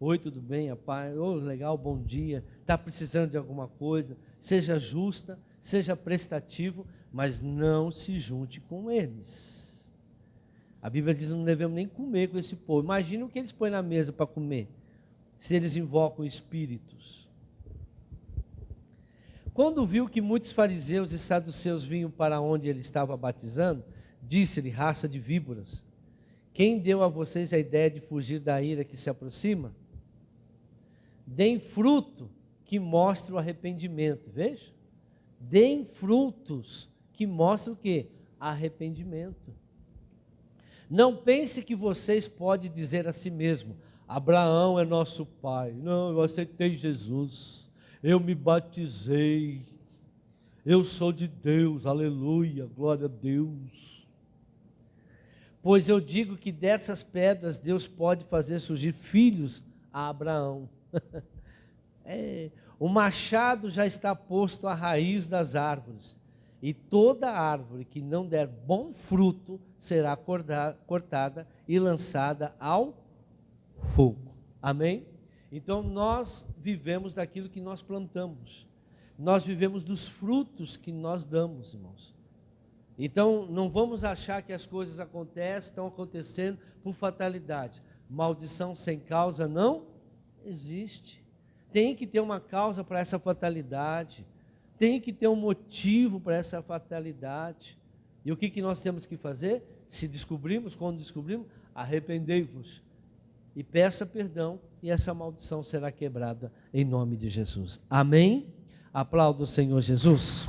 Oi, tudo bem, paz? Legal, bom dia. Está precisando de alguma coisa? Seja justa, seja prestativo, mas não se junte com eles. A Bíblia diz que não devemos nem comer com esse povo. Imagina o que eles põem na mesa para comer, se eles invocam espíritos. Quando viu que muitos fariseus e saduceus vinham para onde ele estava batizando, disse-lhe, raça de víboras, quem deu a vocês a ideia de fugir da ira que se aproxima? Deem fruto que mostre o arrependimento. Veja, deem frutos que mostram o quê? Arrependimento. Não pense que vocês podem dizer a si mesmo, Abraão é nosso pai. Não, eu aceitei Jesus, eu me batizei, eu sou de Deus, aleluia, glória a Deus. Pois eu digo que dessas pedras Deus pode fazer surgir filhos a Abraão. O machado já está posto à raiz das árvores, e toda árvore que não der bom fruto será cortada e lançada ao fogo. Amém? Então nós vivemos daquilo que nós plantamos, nós vivemos dos frutos que nós damos, irmãos. Então não vamos achar que as coisas estão acontecendo por fatalidade. Maldição sem causa não existe. Tem que ter uma causa para essa fatalidade, tem que ter um motivo para essa fatalidade. E o que nós temos que fazer? Se descobrimos, quando descobrimos, arrependei-vos e peça perdão, e essa maldição será quebrada em nome de Jesus. Amém? Aplauda o Senhor Jesus.